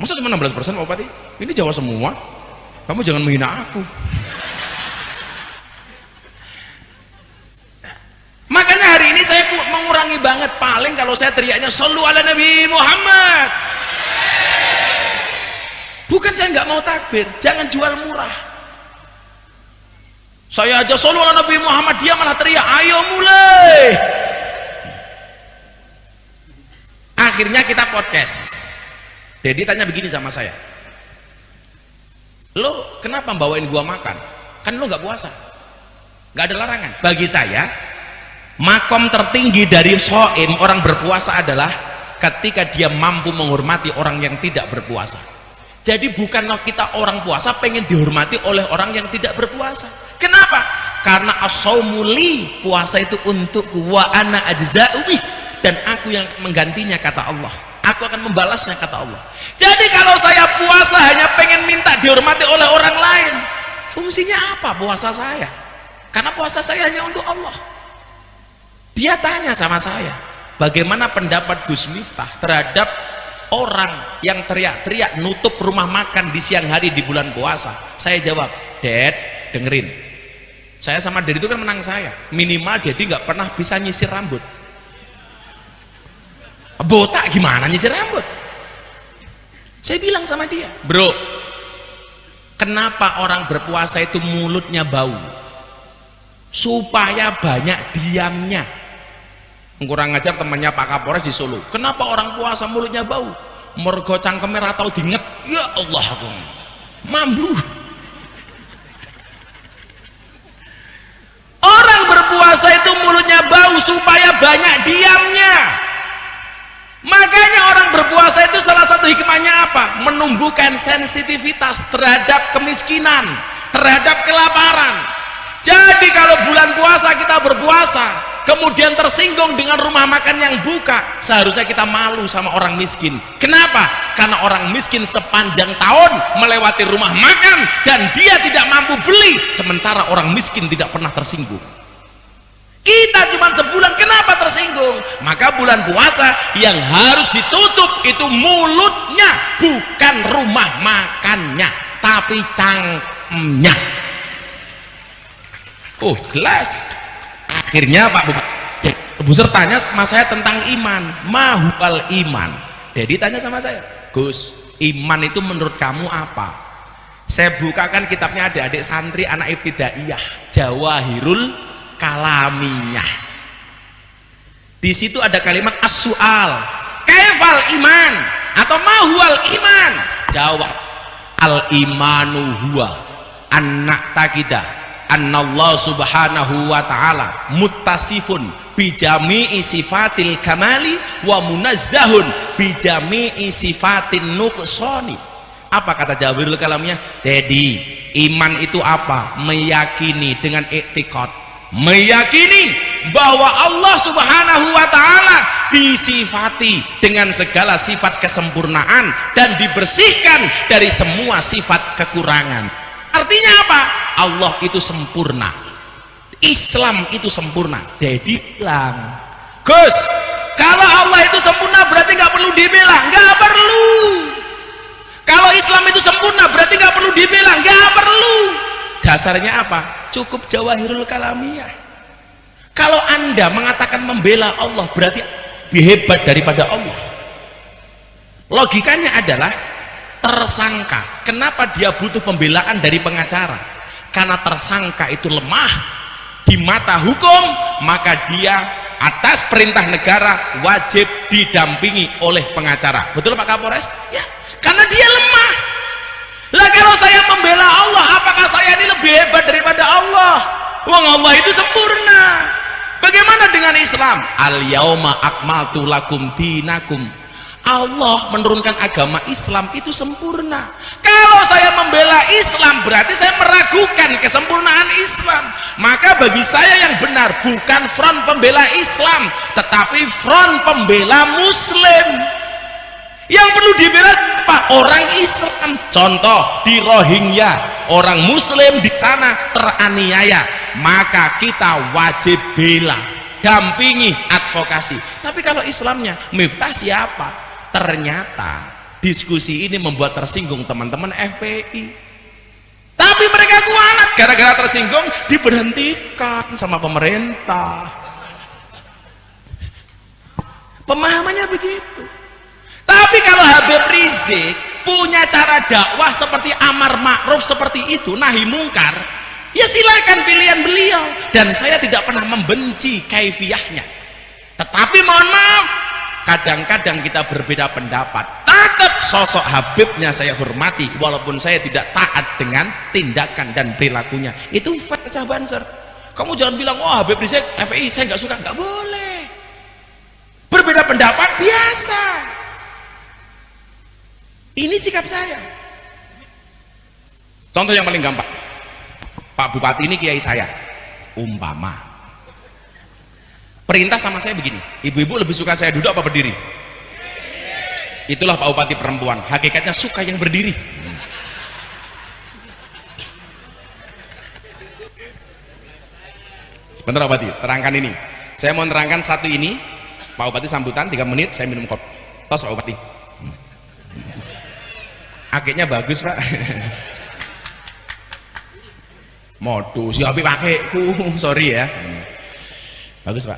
Masa cuma 16%, Pak Bupati? Ini Jawa semua. Kamu jangan menghina aku. Makanya hari ini saya mengurangi banget, paling kalau saya teriaknya shollu ala Nabi Muhammad. Bukan saya nggak mau takbir, jangan jual murah. Saya aja shollu ala Nabi Muhammad, dia malah teriak, ayo mulai. Akhirnya kita podcast. Dedi tanya begini sama saya, lo kenapa bawain gua makan? Kan lo nggak puasa, nggak ada larangan. Bagi saya, makom tertinggi dari shaim, orang berpuasa, adalah ketika dia mampu menghormati orang yang tidak berpuasa. Jadi bukanlah kita orang puasa pengen dihormati oleh orang yang tidak berpuasa. Kenapa? Karena as-shaumu li, puasa itu untuk wa ana ajza'u bih, dan aku yang menggantinya, kata Allah. Aku akan membalasnya, kata Allah. Jadi kalau saya puasa hanya pengen minta dihormati oleh orang lain, fungsinya apa puasa saya? Karena puasa saya hanya untuk Allah. Dia tanya sama saya, bagaimana pendapat Gus Miftah terhadap orang yang teriak-teriak nutup rumah makan di siang hari di bulan puasa? Saya jawab, Dad, dengerin, saya sama Dad itu kan menang saya, minimal dia nggak pernah bisa nyisir rambut. Botak gimana nyisir rambut? Saya bilang sama dia, bro, kenapa orang berpuasa itu mulutnya bau? Supaya banyak diamnya. Kurang ngajar temannya Pak Kapolres di Solo, kenapa orang puasa mulutnya bau? Mergo cangkeme ra tau dinget. Ya Allah, aku mambu. Orang berpuasa itu mulutnya bau supaya banyak diamnya. Makanya orang berpuasa itu salah satu hikmahnya apa? Menumbuhkan sensitivitas terhadap kemiskinan, terhadap kelaparan. Jadi kalau bulan puasa kita berpuasa, kemudian tersinggung dengan rumah makan yang buka, seharusnya kita malu sama orang miskin. Kenapa? Karena orang miskin sepanjang tahun melewati rumah makan dan dia tidak mampu beli, sementara orang miskin tidak pernah tersinggung. Kita cuma sebulan, kenapa tersinggung? Maka bulan puasa yang harus ditutup itu mulutnya, bukan rumah makannya, tapi cangkemnya. Oh jelas. Akhirnya Pak Buser tanya sama saya tentang iman. Mahubal iman. Jadi tanya sama saya, Gus, iman itu menurut kamu apa? Saya bukakan kitabnya adik-adik santri anak ibtidaiyah, Jawahirul Kalamiyah. Di situ ada kalimat as-su'al, kaifal iman atau mahual iman? Jawab, al imanu huwa an na'taqida annallahu subhanahu wa ta'ala muttasifun bijami'i sifatil kamali wa munazzahun bijami'i sifatin nuqsani. Apa kata Jawahirul Kalamnya? Jadi iman itu apa? Meyakini dengan i'tiqad, meyakini bahwa Allah Subhanahu wa ta'ala disifati dengan segala sifat kesempurnaan dan dibersihkan dari semua sifat kekurangan. Artinya apa? Allah itu sempurna, Islam itu sempurna. Jadi bilang, Gus, kalau Allah itu sempurna berarti nggak perlu dibela? Nggak perlu. Kalau Islam itu sempurna berarti nggak perlu dibela? Nggak perlu. Dasarnya apa? Cukup Jawahirul Kalamiyah. Kalau Anda mengatakan membela Allah berarti lebih hebat daripada Allah. Logikanya adalah tersangka. Kenapa dia butuh pembelaan dari pengacara? Karena tersangka itu lemah di mata hukum, maka dia atas perintah negara wajib didampingi oleh pengacara. Betul Pak Kapolres? Ya, karena dia lemah. Lah kalau saya membela Allah, apakah saya ini lebih hebat daripada Allah? Wong Allah itu sempurna. Bagaimana dengan Islam? Al-yauma akmaltu lakum dinakum. Allah menurunkan agama Islam itu sempurna. Kalau saya membela Islam berarti saya meragukan kesempurnaan Islam. Maka bagi saya yang benar bukan front pembela Islam, tetapi front pembela Muslim. Yang perlu dibela apa? Orang Islam. Contoh di Rohingya, orang Muslim di sana teraniaya, maka kita wajib bela, dampingi, advokasi. Tapi kalau Islamnya Miftah siapa? Ternyata diskusi ini membuat tersinggung teman-teman FPI. Tapi mereka kualat, gara-gara tersinggung diberhentikan sama pemerintah. Pemahamannya begitu. Tapi kalau Habib Rizik punya cara dakwah seperti amar ma'ruf seperti itu, nahi mungkar, ya silakan pilihan beliau. Dan saya tidak pernah membenci kaifiyahnya. Tetapi mohon maaf, kadang-kadang kita berbeda pendapat. Tetap sosok Habibnya saya hormati, walaupun saya tidak taat dengan tindakan dan perilakunya. Itu Cah Banser. Kamu jangan bilang, oh Habib Rizik FPI saya nggak suka. Nggak boleh. Berbeda pendapat biasa. Ini sikap saya. Contoh yang paling gampang, Pak Bupati ini kiai saya. Umpama perintah sama saya begini, ibu-ibu lebih suka saya duduk apa berdiri? Itulah Pak Bupati perempuan, hakikatnya suka yang berdiri. Sebentar Pak Bupati, terangkan ini. Saya mau terangkan satu ini. Pak Bupati sambutan 3 menit, saya minum kopi. Tos Pak Bupati. Akiknya bagus Pak. Modus si api pakaiku, sorry ya. Bagus Pak.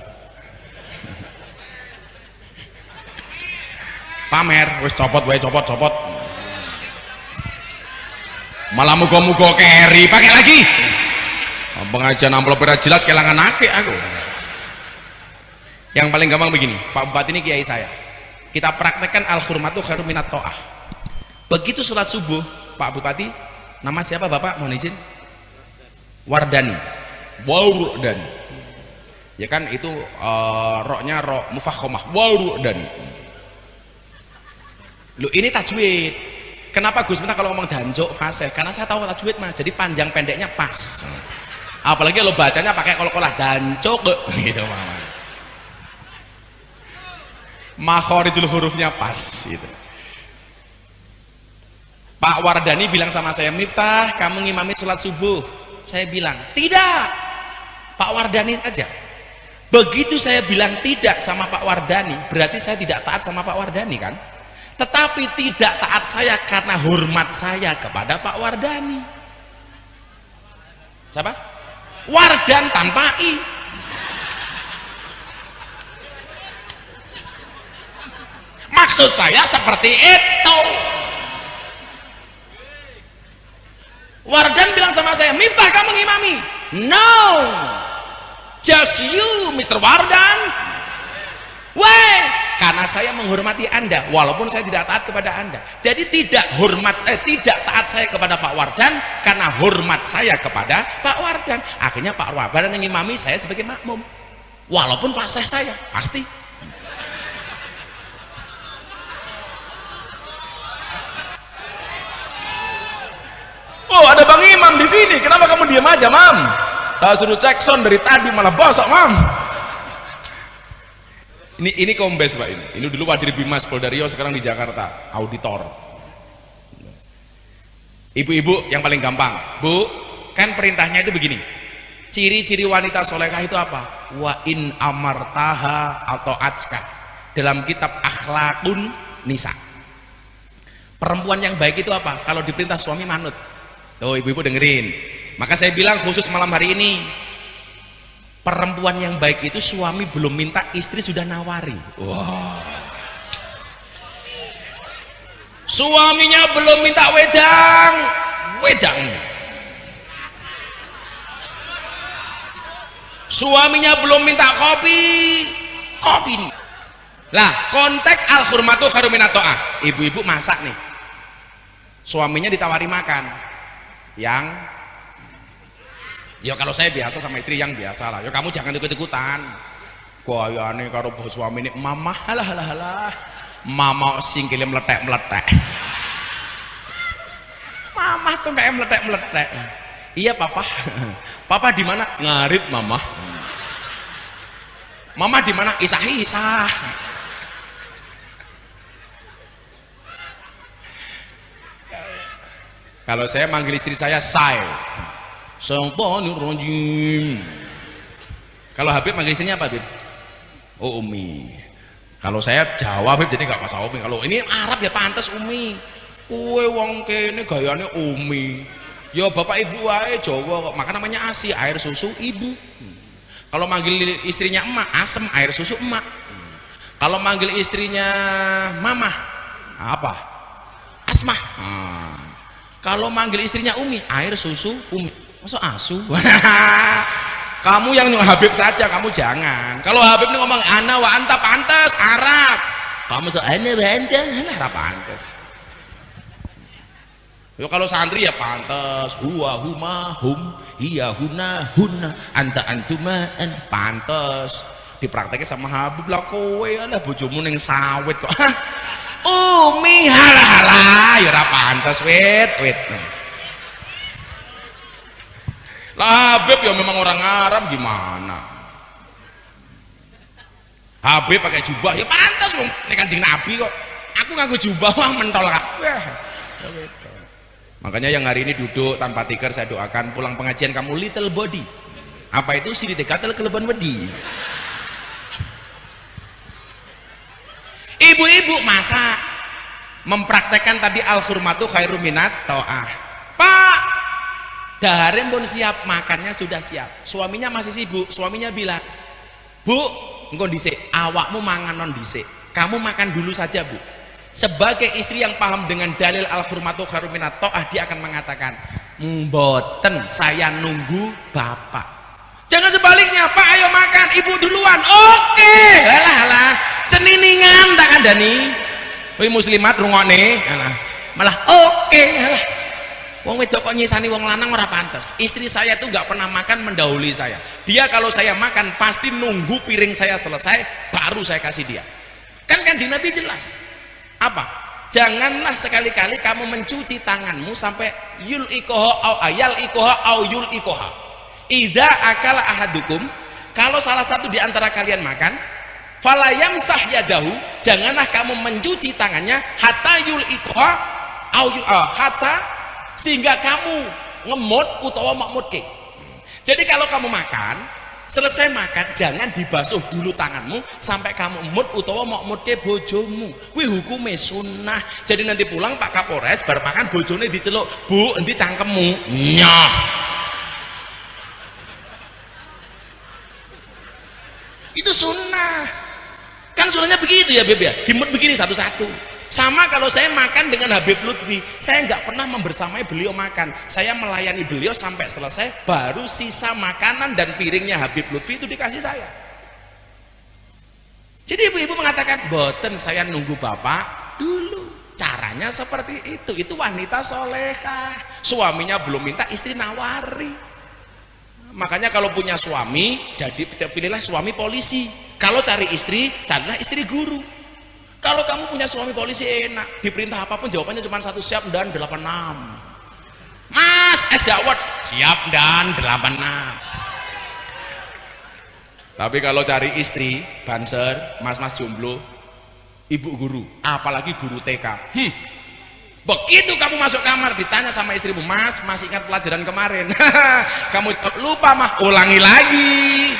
Pamer, wis copot wae, copot. Malah muga-muga keri, pakai lagi. Pengajian amplop jelas kelangan akik aku. Yang paling gampang begini, Pak Bupati ini kiai saya. Kita praktekkan al-hurmatu khairum minat ta'ah. Begitu sholat subuh, Pak Bupati, nama siapa Bapak? Mohon izin. Wardani. Wardani. Ya kan itu roknya rok mufakhamah. Wardani. Lu ini tajwid. Kenapa Gus Miftah kalau ngomong dancuk fasih? Karena saya tahu tajwid Mas. Jadi panjang pendeknya pas. Apalagi lo bacanya pakai kol-kolah dancuk gitu Mama. Makhorijul hurufnya pas gitu. Pak Wardani bilang sama saya, Miftah kamu ngimami sholat subuh. Saya bilang tidak, Pak Wardani saja. Begitu saya bilang tidak sama Pak Wardani, berarti saya tidak taat sama Pak Wardani kan? Tetapi tidak taat saya karena hormat saya kepada Pak Wardani. Siapa? Wardan tanpa I. Maksud saya seperti itu. Wardan bilang sama saya, Miftah kamu ngimami. No, just you Mr. Wardan. Weh, karena saya menghormati Anda walaupun saya tidak taat kepada Anda. Jadi tidak taat saya kepada Pak Wardan karena hormat saya kepada Pak Wardan. Akhirnya Pak Wardan yang ngimami, saya sebagai makmum. walaupun fasih saya pasti. Oh, ada Bang Imam di sini. Kenapa kamu diam aja, Mam? Tak suruh cek sound dari tadi malah bosok, Mam. Ini kombes, Pak ini. Ini dulu Wadir Bimas Polda Riau, sekarang di Jakarta, auditor. Ibu-ibu yang paling gampang. Bu, kan perintahnya itu begini. Ciri-ciri wanita solehah itu apa? Wa in amartaha atau atska. Dalam kitab Akhlakun Nisa. Perempuan yang baik itu apa? Kalau diperintah suami manut. Tuh ibu-ibu dengerin. Maka saya bilang khusus malam hari ini, perempuan yang baik itu suami belum minta, istri sudah nawari. Wow. Suaminya belum minta wedang, wedang. Suaminya belum minta kopi, kopi. Lah, konteks al-hurmatu khairum minat ta'ah. Ibu-ibu masak nih. Suaminya ditawari makan. Yang ya kalau saya biasa sama istri yang biasa lah. Ya kamu jangan ikut-ikutan. Gayane karo suami ini mama halah. Mama singkile meletek-meletek. Mama tuh kayak meletek-meletek. Iya papa. Papa di mana? Ngarip mama. Mama di mana? Isah-isah. Kalau saya manggil istri saya say. Syaitonirrajim. Kalau Habib manggil istrinya apa, Habib? Oh, Umi. Kalau saya Jawa, Habib, jadi nggak pasal Umi. Kalau ini Arab ya pantas Umi. Kue wong kene gayane Umi. Ya bapak ibu wae Jawa kok. Maka namanya ASI, air susu ibu. Kalau manggil istrinya emak, asem, air susu emak. Kalau manggil istrinya mamah, apa? Asmah. Kalau manggil istrinya Umi, air susu Umi. Masa asu? Kamu yang Habib saja, kamu jangan. Kalau Habib ini ngomong ana wa anta pantas Arab. Kamu so ana wa anta Arab pantas. Yo kalau santri ya pantas, huwa huma hum, hiya huna hunna, anta antuma an pantas. Diprakteknya sama Habib lah kowe lah bojomu ning sawit kok. Umi halah ya ora pantes wit. Lah Habib ya memang orang Arab gimana? Habib pakai jubah ya pantas wong nek Kanjeng Nabi kok. Aku nganggo jubah wah mentol kabeh. Makanya yang hari ini duduk tanpa tikar saya doakan pulang pengajian kamu little body. Apa itu siri dekatel keleban wedi. Ibu-ibu masak mempraktekkan tadi al-hurmatu khairum minat ta'ah. Pak, dahare pun siap, makannya sudah siap. Suaminya masih sibuk, suaminya bilang, "Bu, engko dhisik, awakmu manganon dhisik. Kamu makan dulu saja, Bu." Sebagai istri yang paham dengan dalil al-hurmatu khairum minat ta'ah, dia akan mengatakan, "Mboten, saya nunggu Bapak." Jangan sebaliknya, Pak ayo makan, Ibu duluan. Oke, halah. Ceniningan tak kandani. Woi muslimat rungokne, malah oke, halah. Wong wedok kok nyisani wong lanang ora pantes. Istri saya tuh nggak pernah makan mendahului saya. Dia kalau saya makan pasti nunggu piring saya selesai baru saya kasih dia. Kan Kanjeng Nabi jelas. Apa? Janganlah sekali-kali kamu mencuci tanganmu sampai yul ikoha au ayal ikoha au yul ikoha. Idza akala ahadukum, kalau salah satu di antara kalian makan, falayam sah yadahu, janganlah kamu mencuci tangannya hatta yul ikoha au hatta sehingga kamu ngemut utawa makmutke. Jadi kalau kamu makan, selesai makan jangan dibasuh dulu tanganmu sampai kamu emut utawa makmutke bojomu. Kuwi hukume sunnah. Jadi nanti pulang Pak Kapolres bar makan bojone diceluk, "Bu, endi cangkemmu?" Nyah. Itu sunnah. Kan sunnahnya begitu ya Beb ya, dimut begini satu-satu. Sama kalau saya makan dengan Habib Lutfi, saya nggak pernah membersamai beliau makan. Saya melayani beliau sampai selesai, baru sisa makanan dan piringnya Habib Lutfi itu dikasih saya. Jadi ibu-ibu mengatakan, "Boten, saya nunggu Bapak dulu." Caranya seperti itu wanita solehah. Suaminya belum minta, istri nawari. Makanya kalau punya suami, pilihlah suami polisi. Kalau cari istri, carilah istri guru. Kalau kamu punya suami polisi enak, diperintah apapun jawabannya cuma satu, siap dan 86. Mas, es dawet, siap dan 86. Tapi kalau cari istri, banser, mas-mas jomblo, ibu guru, apalagi guru TK. Begitu kamu masuk kamar ditanya sama istrimu, mas ingat pelajaran kemarin? Kamu lupa mah, ulangi lagi.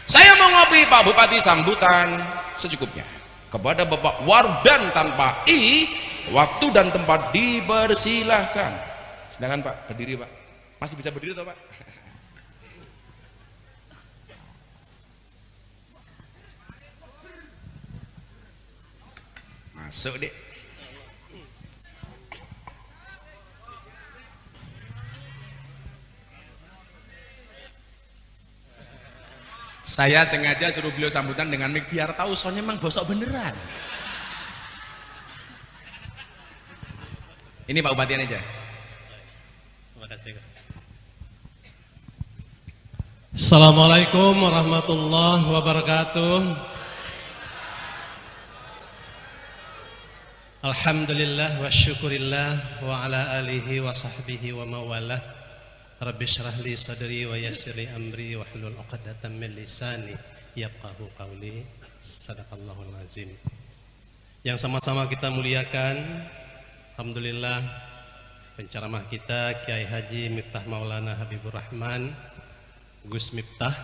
Saya mau ngopi, Pak Bupati sambutan secukupnya. Kepada Bapak Wardan tanpa I, waktu dan tempat dipersilahkan. Silakan Pak, berdiri Pak. Masih bisa berdiri toh Pak? Masuk deh. Saya sengaja suruh beliau sambutan dengan mic biar tahu soalnya emang bosok beneran. Ini Pak Bupati aja. Terima kasih. Assalamualaikum warahmatullahi wabarakatuh. Alhamdulillah wa syukurillah wa ala alihi wa sahbihi wa mawalah. Rabbi syrah li sadri wa yassir li amri wa hlul 'uqdatam min lisani yafqahu qawli. Sadaqallahul azim. Yang sama-sama kita muliakan, alhamdulillah, penceramah kita Kiai Haji Miftah Maulana Habibur Rahman Gus Miftah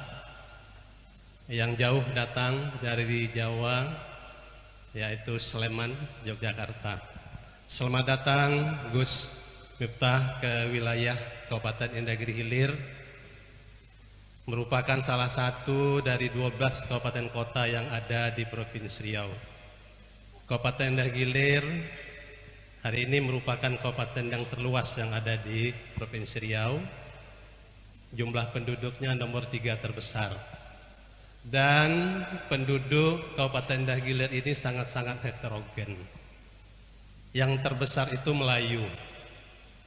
yang jauh datang dari Jawa, yaitu Sleman, Yogyakarta. Selamat datang Gus Miftah ke wilayah Kabupaten Indahgiri Hilir, merupakan salah satu dari 12 kabupaten kota yang ada di Provinsi Riau. Kabupaten Indahgiri Hilir hari ini merupakan kabupaten yang terluas yang ada di Provinsi Riau. Jumlah penduduknya nomor 3 terbesar. Dan penduduk Kabupaten Indahgiri Hilir ini sangat-sangat heterogen. Yang terbesar itu Melayu,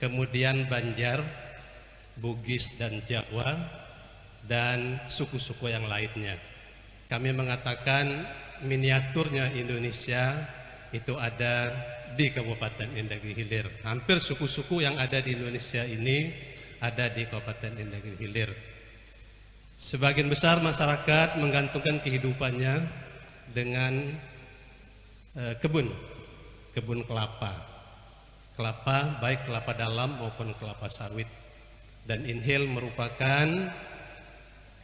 kemudian Banjar, Bugis dan Jawa, dan suku-suku yang lainnya. Kami mengatakan miniaturnya Indonesia itu ada di Kabupaten Indahgiri Hilir. Hampir suku-suku yang ada di Indonesia ini ada di Kabupaten Indahgiri Hilir. Sebagian besar masyarakat menggantungkan kehidupannya dengan kebun kelapa. Kelapa, baik kelapa dalam maupun kelapa sawit. Dan Inhil merupakan,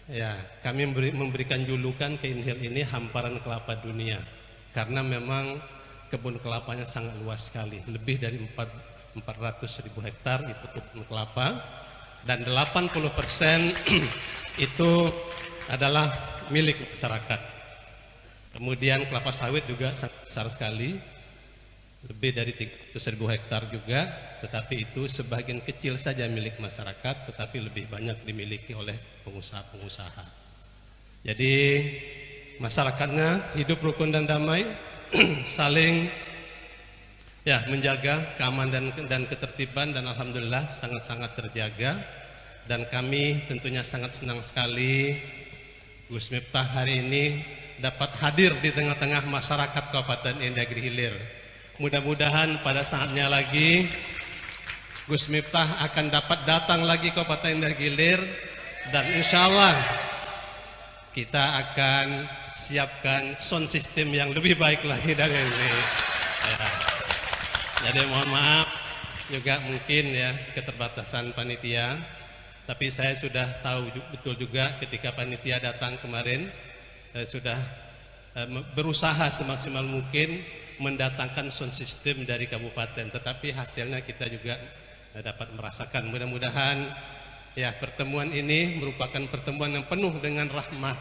ya, kami memberikan julukan ke Inhil ini hamparan kelapa dunia, karena memang kebun kelapanya sangat luas sekali, lebih dari 400.000 hektar itu kebun kelapa, dan 80% itu adalah milik masyarakat. Kemudian kelapa sawit juga sangat besar sekali, lebih dari 300.000 hektar juga, tetapi itu sebagian kecil saja milik masyarakat, tetapi lebih banyak dimiliki oleh pengusaha-pengusaha. Jadi masyarakatnya hidup rukun dan damai, saling menjaga keamanan dan ketertiban, dan alhamdulillah sangat-sangat terjaga. Dan kami tentunya sangat senang sekali Gus Miftah hari ini dapat hadir di tengah-tengah masyarakat Kabupaten Indahgiri Hilir. Mudah-mudahan pada saatnya lagi Gus Miftah akan dapat datang lagi ke Kabupaten Indahgiri Hilir, dan insya Allah kita akan siapkan sound system yang lebih baik lagi dari ini. Ya. Jadi mohon maaf juga mungkin ya keterbatasan panitia, tapi saya sudah tahu betul juga ketika panitia datang kemarin, saya sudah berusaha semaksimal mungkin mendatangkan sound system dari kabupaten, tetapi hasilnya kita juga dapat merasakan. Mudah-mudahan ya pertemuan ini merupakan pertemuan yang penuh dengan rahmah,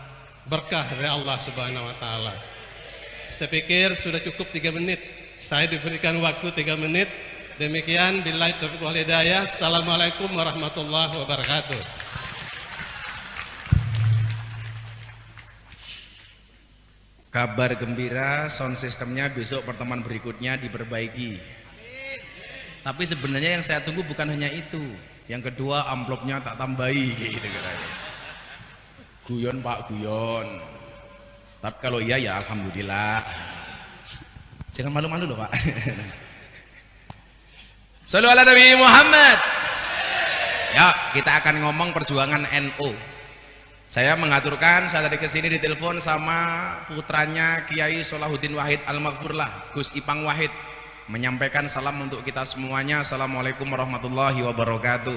berkah dari Allah Subhanahu wa taala. Saya pikir sudah cukup 3 menit. Saya diberikan waktu 3 menit. Demikian, billahi taufiq wal hidayah. Assalamualaikum warahmatullahi wabarakatuh. Kabar gembira, sound systemnya besok pertemuan berikutnya diperbaiki. Tapi sebenarnya yang saya tunggu bukan hanya itu. Yang kedua amplopnya tak tambahi gitu katanya. Guyon Pak, guyon. Tapi kalau iya ya alhamdulillah. Jangan malu-malu loh Pak. Shallu ala Nabi Muhammad. Ya, kita akan ngomong perjuangan NU. Saya mengaturkan, saya tadi kesini ditelepon sama putranya Kiai Solahuddin Wahid Al-Maghfurlah, Gus Ipang Wahid, menyampaikan salam untuk kita semuanya. Assalamualaikum warahmatullahi wabarakatuh.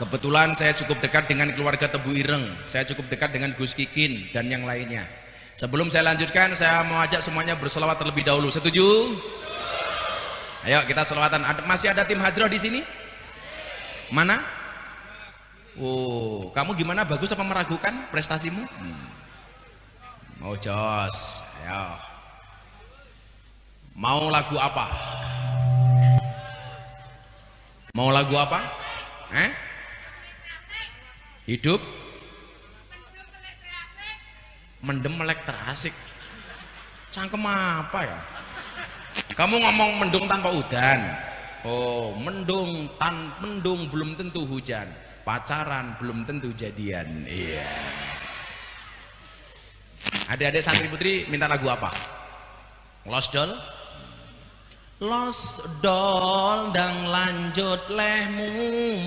Kebetulan saya cukup dekat dengan keluarga Tebu Ireng, saya cukup dekat dengan Gus Kikin dan yang lainnya. Sebelum saya lanjutkan, saya mau ajak semuanya berselawat terlebih dahulu. Setuju? Ayo kita selawatan. Masih ada tim hadroh di sini? Mana? Oh, kamu gimana? Bagus apa meragukan prestasimu? Mau jos. Ayo. Mau lagu apa? Mau lagu apa? Hidup mendem melek terasik. Cangkem apa ya? Kamu ngomong mendung tanpa udan. Oh, mendung belum tentu hujan. Pacaran belum tentu jadian. Iya. Adik-adik santri putri minta lagu apa? Los Dol? Los Dol dang lanjut lehmu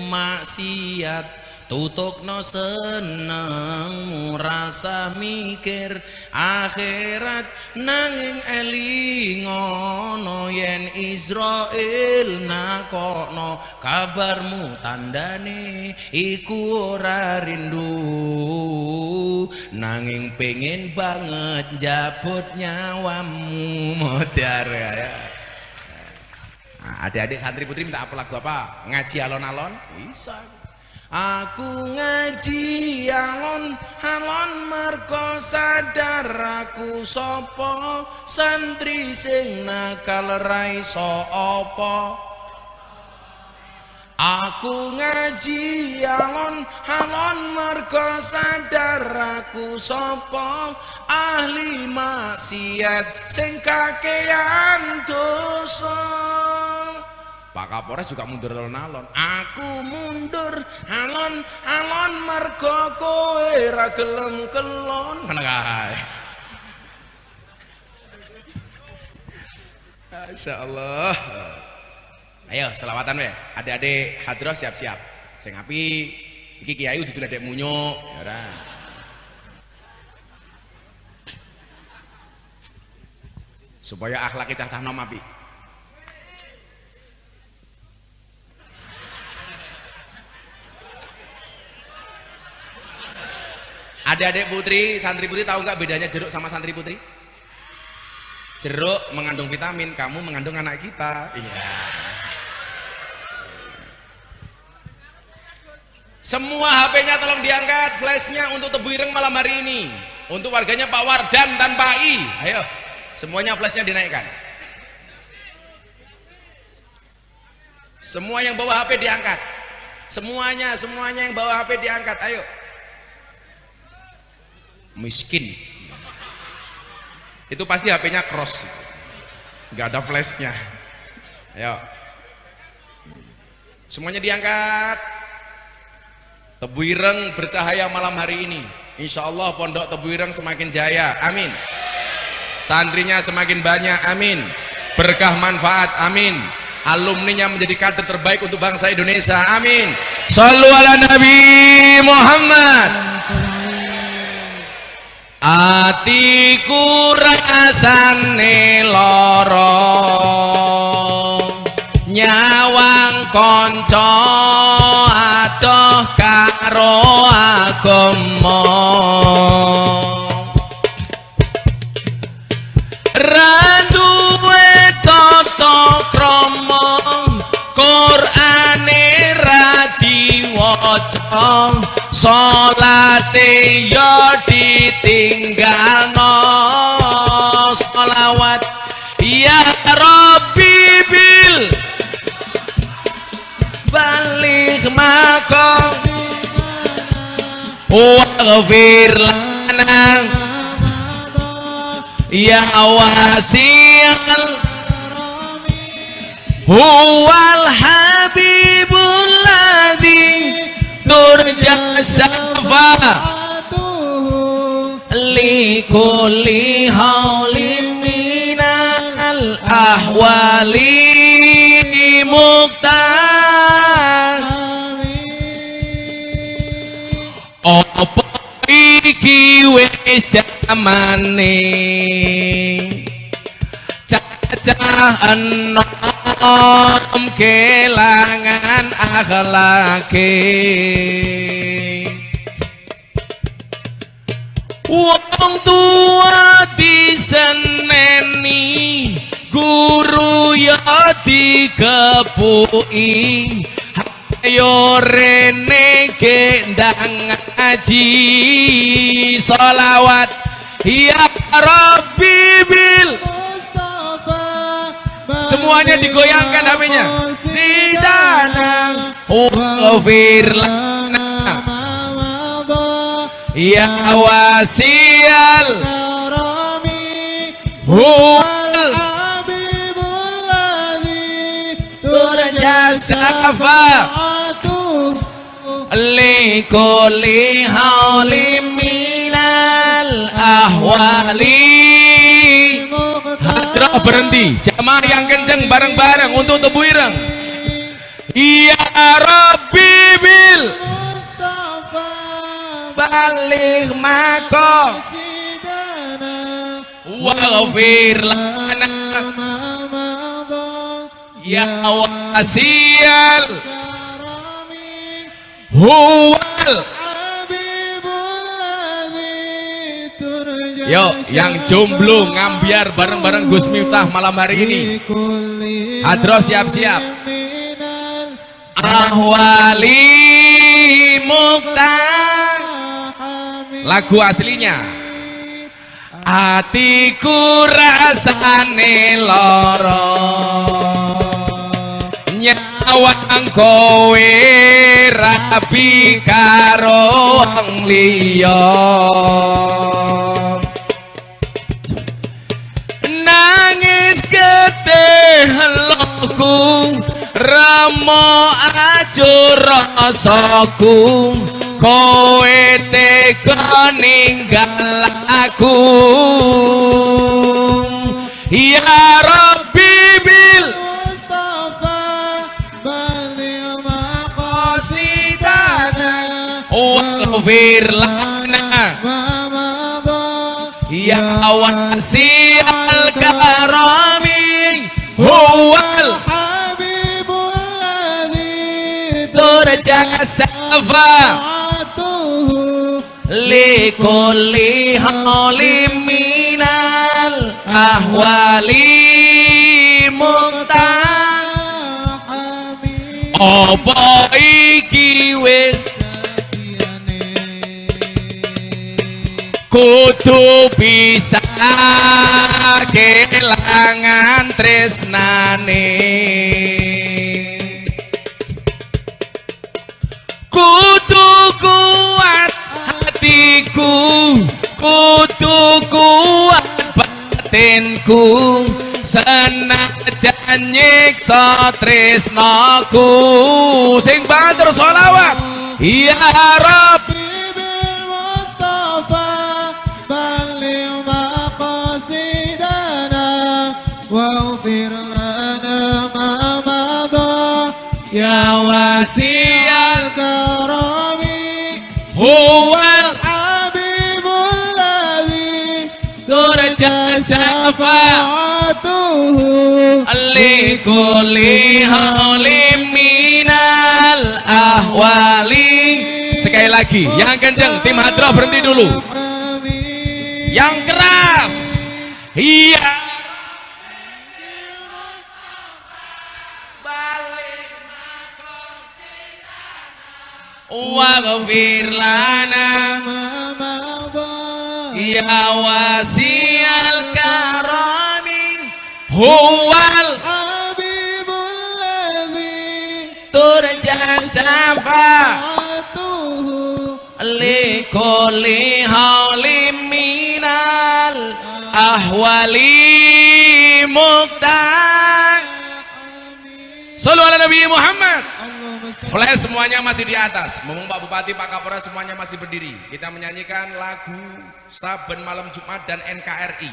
maksiat. Tutukno seneng rasa mikir akhirat nanging elingono yen Israel nakokno kabarmu tandane iku ora rindu nanging pengen banget jabut nyawamu modar ya. Nah, adik-adik santri putri minta apa lagu apa? Ngaji alon-alon? Bisa. Aku ngaji alon-alon merko sadar aku sapa santri sing nakal ra iso apa. Aku ngaji alon-alon merko sadar aku sapa ahli maksiat sing kakean dosa. Pak Kapolres juga mundur alon-alon. Aku mundur alon-alon mergo kowe ra gelem kelon. Ngono kae. Masyaallah. Ayo selawatan we. Adik-adik hadroh siap-siap. Sing api iki kiai dudu adek munyuk, ya ora. Supaya akhlake cah-cah nom api. Adik-adik putri, santri putri tahu nggak bedanya jeruk sama santri putri? Jeruk mengandung vitamin, kamu mengandung anak kita. Iya. Semua HP-nya tolong diangkat, flashnya untuk Tebu Ireng malam hari ini. Untuk warganya Pak Wardan dan Pak I. Ayo, semuanya flashnya dinaikkan. Semua yang bawa HP diangkat. Semuanya yang bawa HP diangkat. Ayo. Miskin itu pasti HP-nya cross, nggak ada flashnya. Ayo semuanya diangkat. Tebu Ireng bercahaya malam hari ini. Insya Allah pondok Tebu Ireng semakin jaya, amin. Santrinya semakin banyak, amin. Berkah manfaat, amin. Alumninya menjadi kader terbaik untuk bangsa Indonesia, amin. Shallu ala Nabi Muhammad. Atiku rasane lara nyawang kanca adoh karo agama ra duwe tata krama Qur'ane ra diwaca salate ya ditinggalno sholawat ya Rabbi bil balik maqam waghfir lana ya wasi'al huwal habibu syafa'atuhu likulli haulim minal ahwali muqtar. Apa iki wis jamane cacah enom kelangan akhlake. Wong tua diseneni, guru ya dikepuki. Ayo rene gendang ngaji sholawat ya Rabbi bil Mustafa. Semuanya digoyangkan HP-nya. Sidana waghfir lana ya wasial karami huwal habibul ladzi turja syafa'atuhu likulli haulim minal ahwali. Hadrah berhenti, jamaah yang kenceng bareng-bareng untuk tubuh ireng. Ya Rabbi bil Mustafa balik mako waghfir lana ya wasial huwal. Yo, yang jomblo ngambiar bareng-bareng Gus Miftah malam hari ini. Hadroh siap-siap. Ahwali muqtar. Lagu aslinya. Atiku rasane lara, nyawang kowe rabi karo wong liya. Nangis getih loku, remo ajur rasaku, kowe tega ninggal aku. Ya Rabbi bil Mustafa baligh maqasidana waghfir lana ya wasi'al karami huwal habibul ladzi turja syafa'atuhu likulli haulim minal ahwali muqtar. Apa iki wis kudu bisa kelangan tresnane, kudu kuat hatiku, kudu kuat batinku, senajan nyiksa tresnaku. Sing banter sholawat ya Rabbi bil Mustafa baligh maqasidana waghfir lana ma madha ya wasi'al karami huwal habibul ladzi turja syafa'atuhu likulli haulim minal ahwali. Sekali lagi yang kenceng, tim hadroh berhenti dulu, yang keras. Iya waghfir lana ya wasi'al karami huwal habibul ladzi turja syafa'atuhu likulli haulim minal ahwali muqtar. Sallu ala Nabi Muhammad. Flash semuanya masih di atas. Mumpung Pak Bupati, Pak Kapolres semuanya masih berdiri. Kita menyanyikan lagu Saben Malam Jumat dan NKRI.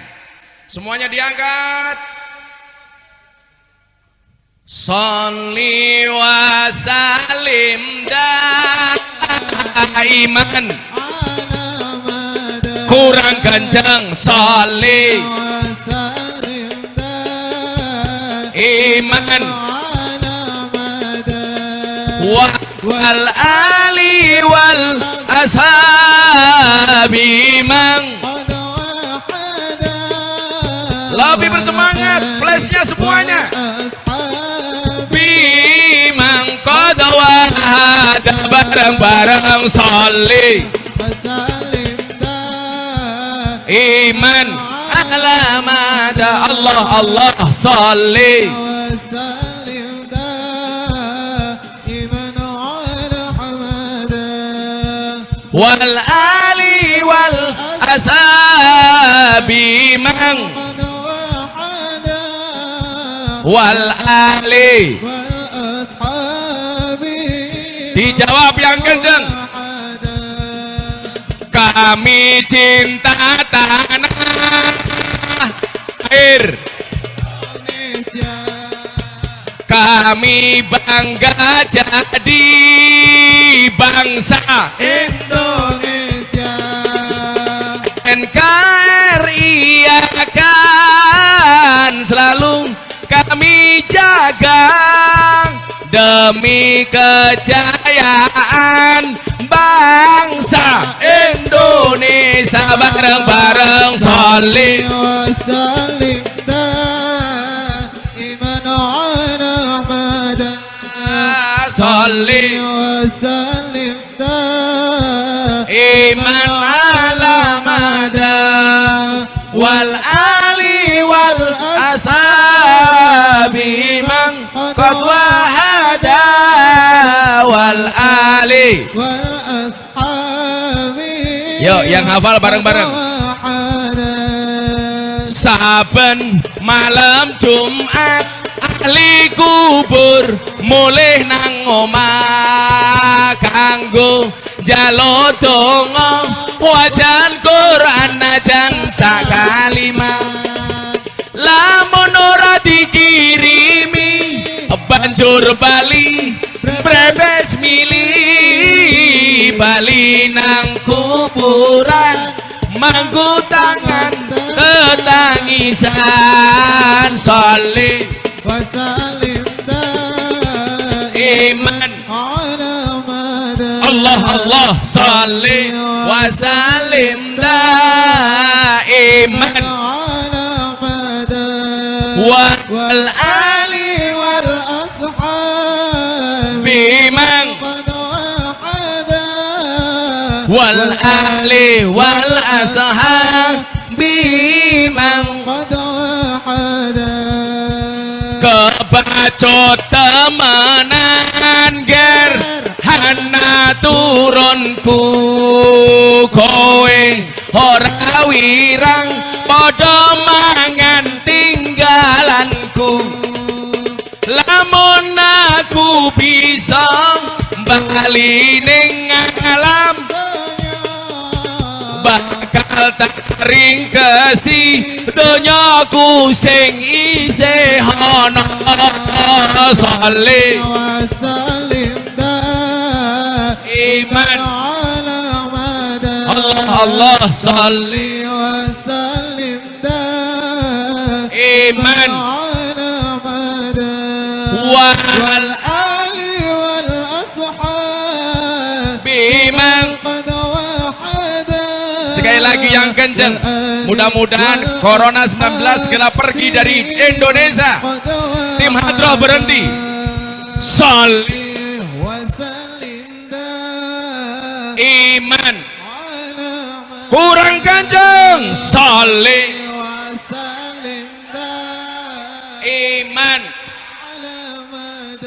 Semuanya diangkat. Sholli wa salim daiman. Kurang kencang. Sholli iman wal ali wal ashabi mang. Lebih bersemangat, flashnya semuanya. Bimang qad wahada, bareng-bareng sholli iman alamada. Allah Allah sholli wal ali wal ashabi mang wal ali. Dijawab yang kenceng. Kami cinta tanah air, kami bangga jadi bangsa Indonesia. NKRI akan selalu kami jaga demi kejayaan bangsa Indonesia. Bareng-bareng sholli wasallim daiman ala Ahmad. Sholli wasallim iman ala mada wal ali wal ashabi man qad wahada wal ali wal ashabi. Yuk yang hafal bareng-bareng. Saben malam Jumat ahli kubur mulih nang omah kanggo njaluk donga wajan Quran najan sakalima. Lamun ora dikirimi banjur bali brebes mili bali nang kuburan mangku tangan ketangisan. Sholli wasallim iman ala Ahmad. Allah Allah sholli wasallim daiman ala Ahmad wal ali wal ashabi man qad wahada wal ali wal ashabi man qad wahada. Kebacut temenan ger hana turunku kowe ora wirang padha mangan tinggalanku. Lamun aku bisa bali ning alam bakal ringkesi donyaku sing isih ana. Sholli wasallim iman ala Ahmad. Allah Allah sholli wasallim iman ala Ahmad wal ali wal ashabi man. qad wahada. Sekali lagi yang kenceng. Mudah-mudahan Corona 19 segera pergi dari Indonesia. Tim Hadroh berhenti. Sholli wasallim iman ala Ahmad. kurang kenceng. Sholli wasallim iman ala Ahmad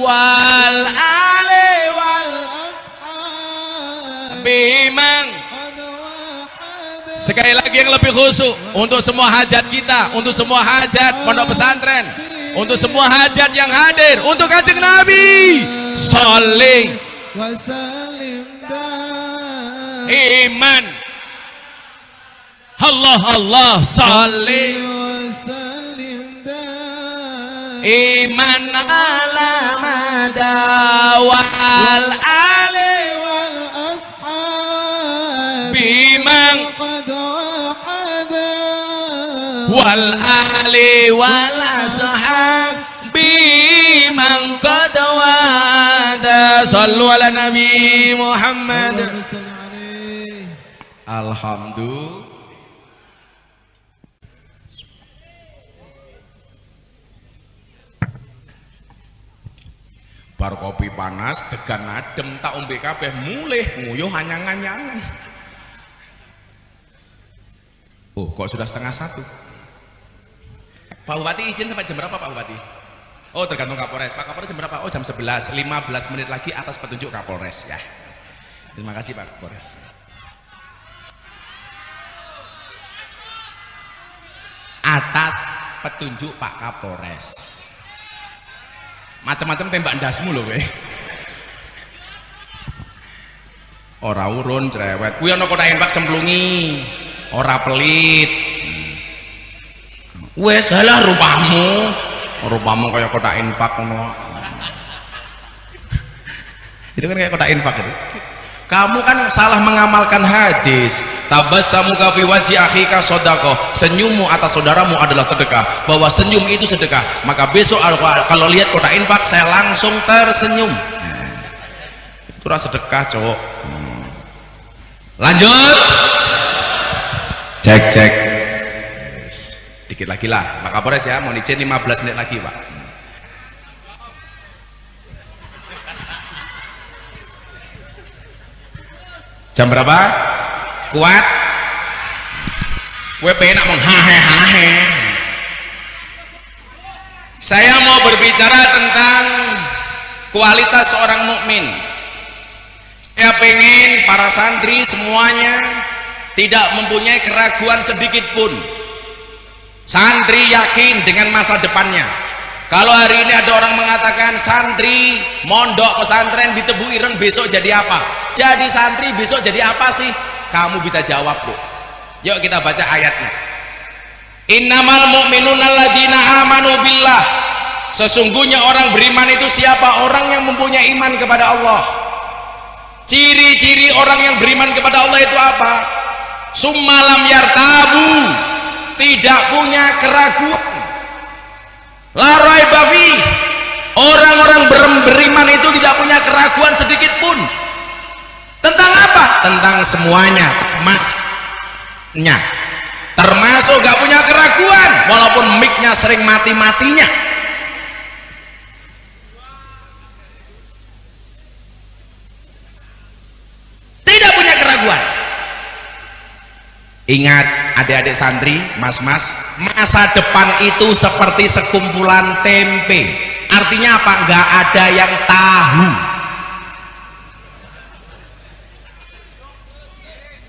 wal ali wal ashabi bimang. qad wahada. Sekali lagi yang lebih khusyuk untuk semua hajat kita, untuk semua hajat pondok pesantren, untuk semua hajat yang hadir, untuk Kanjeng Nabi. Sholli وسلم دائما iman Allah Allah sholli وسلم دائما iman ala mada wal ali والأصحاب bimang قد وحدا wal ali wal ashab bimang qad wada sallu ala nabi Muhammad. اللهم صل عليه. Alhamdulillah. Bar kopi panas degan adem tak ombe kabeh mulih nguyuh anyang-anyangan. Oh, kok sudah 1:30? Pak Bupati izin sampai jam berapa Pak Bupati? Oh, tergantung Kapolres. Pak Kapolres jam berapa? Oh, jam 11. 15 menit lagi atas petunjuk Kapolres ya. Terima kasih Pak Kapolres. Atas petunjuk Pak Kapolres. Macam-macam tembak ndasmu lho kowe. Ora urun cerewet. Kuwi ana kotak infak cemplungi. Ora pelit. Wes halah rupamu. Rupamu kaya kotak infak ngono. Itu kan kayak kotak infak itu. Kamu kan salah mengamalkan hadis. Tabassamu ka fi wajhi akhika shadaqah. Senyummu atas saudaramu adalah sedekah. Bahwa senyum itu sedekah. Maka besok kalau lihat kotak infak saya langsung tersenyum. Itu rasa sedekah, cowok. Lanjut. Cek. Dikit lagi lah. Pak Kapolres ya, mau izin 15 menit lagi, Pak. Jam berapa? Kuat? Gue pengen menghahe-hahe. Saya mau berbicara tentang kualitas seorang mukmin. Saya pengen para santri semuanya tidak mempunyai keraguan sedikit pun. Santri yakin dengan masa depannya. Kalau hari ini ada orang mengatakan santri mondok pesantren di Tebu Ireng besok jadi apa? Jadi santri besok jadi apa sih? Kamu bisa jawab, Bro. Yuk kita baca ayatnya. Innamal mu'minuna alladzina amanu billah. Sesungguhnya orang beriman itu siapa? Orang yang mempunyai iman kepada Allah. Ciri-ciri orang yang beriman kepada Allah itu apa? Summalam yartabu. Tidak punya keraguan. La raiba fi. Orang-orang beriman itu tidak punya keraguan sedikit pun. Tentang apa? Tentang semuanya. Termasuk gak punya keraguan walaupun mic-nya sering mati-matinya. Tidak punya keraguan. Ingat adik-adik santri, mas-mas, masa depan itu seperti sekumpulan tempe. Artinya apa? Nggak ada yang tahu.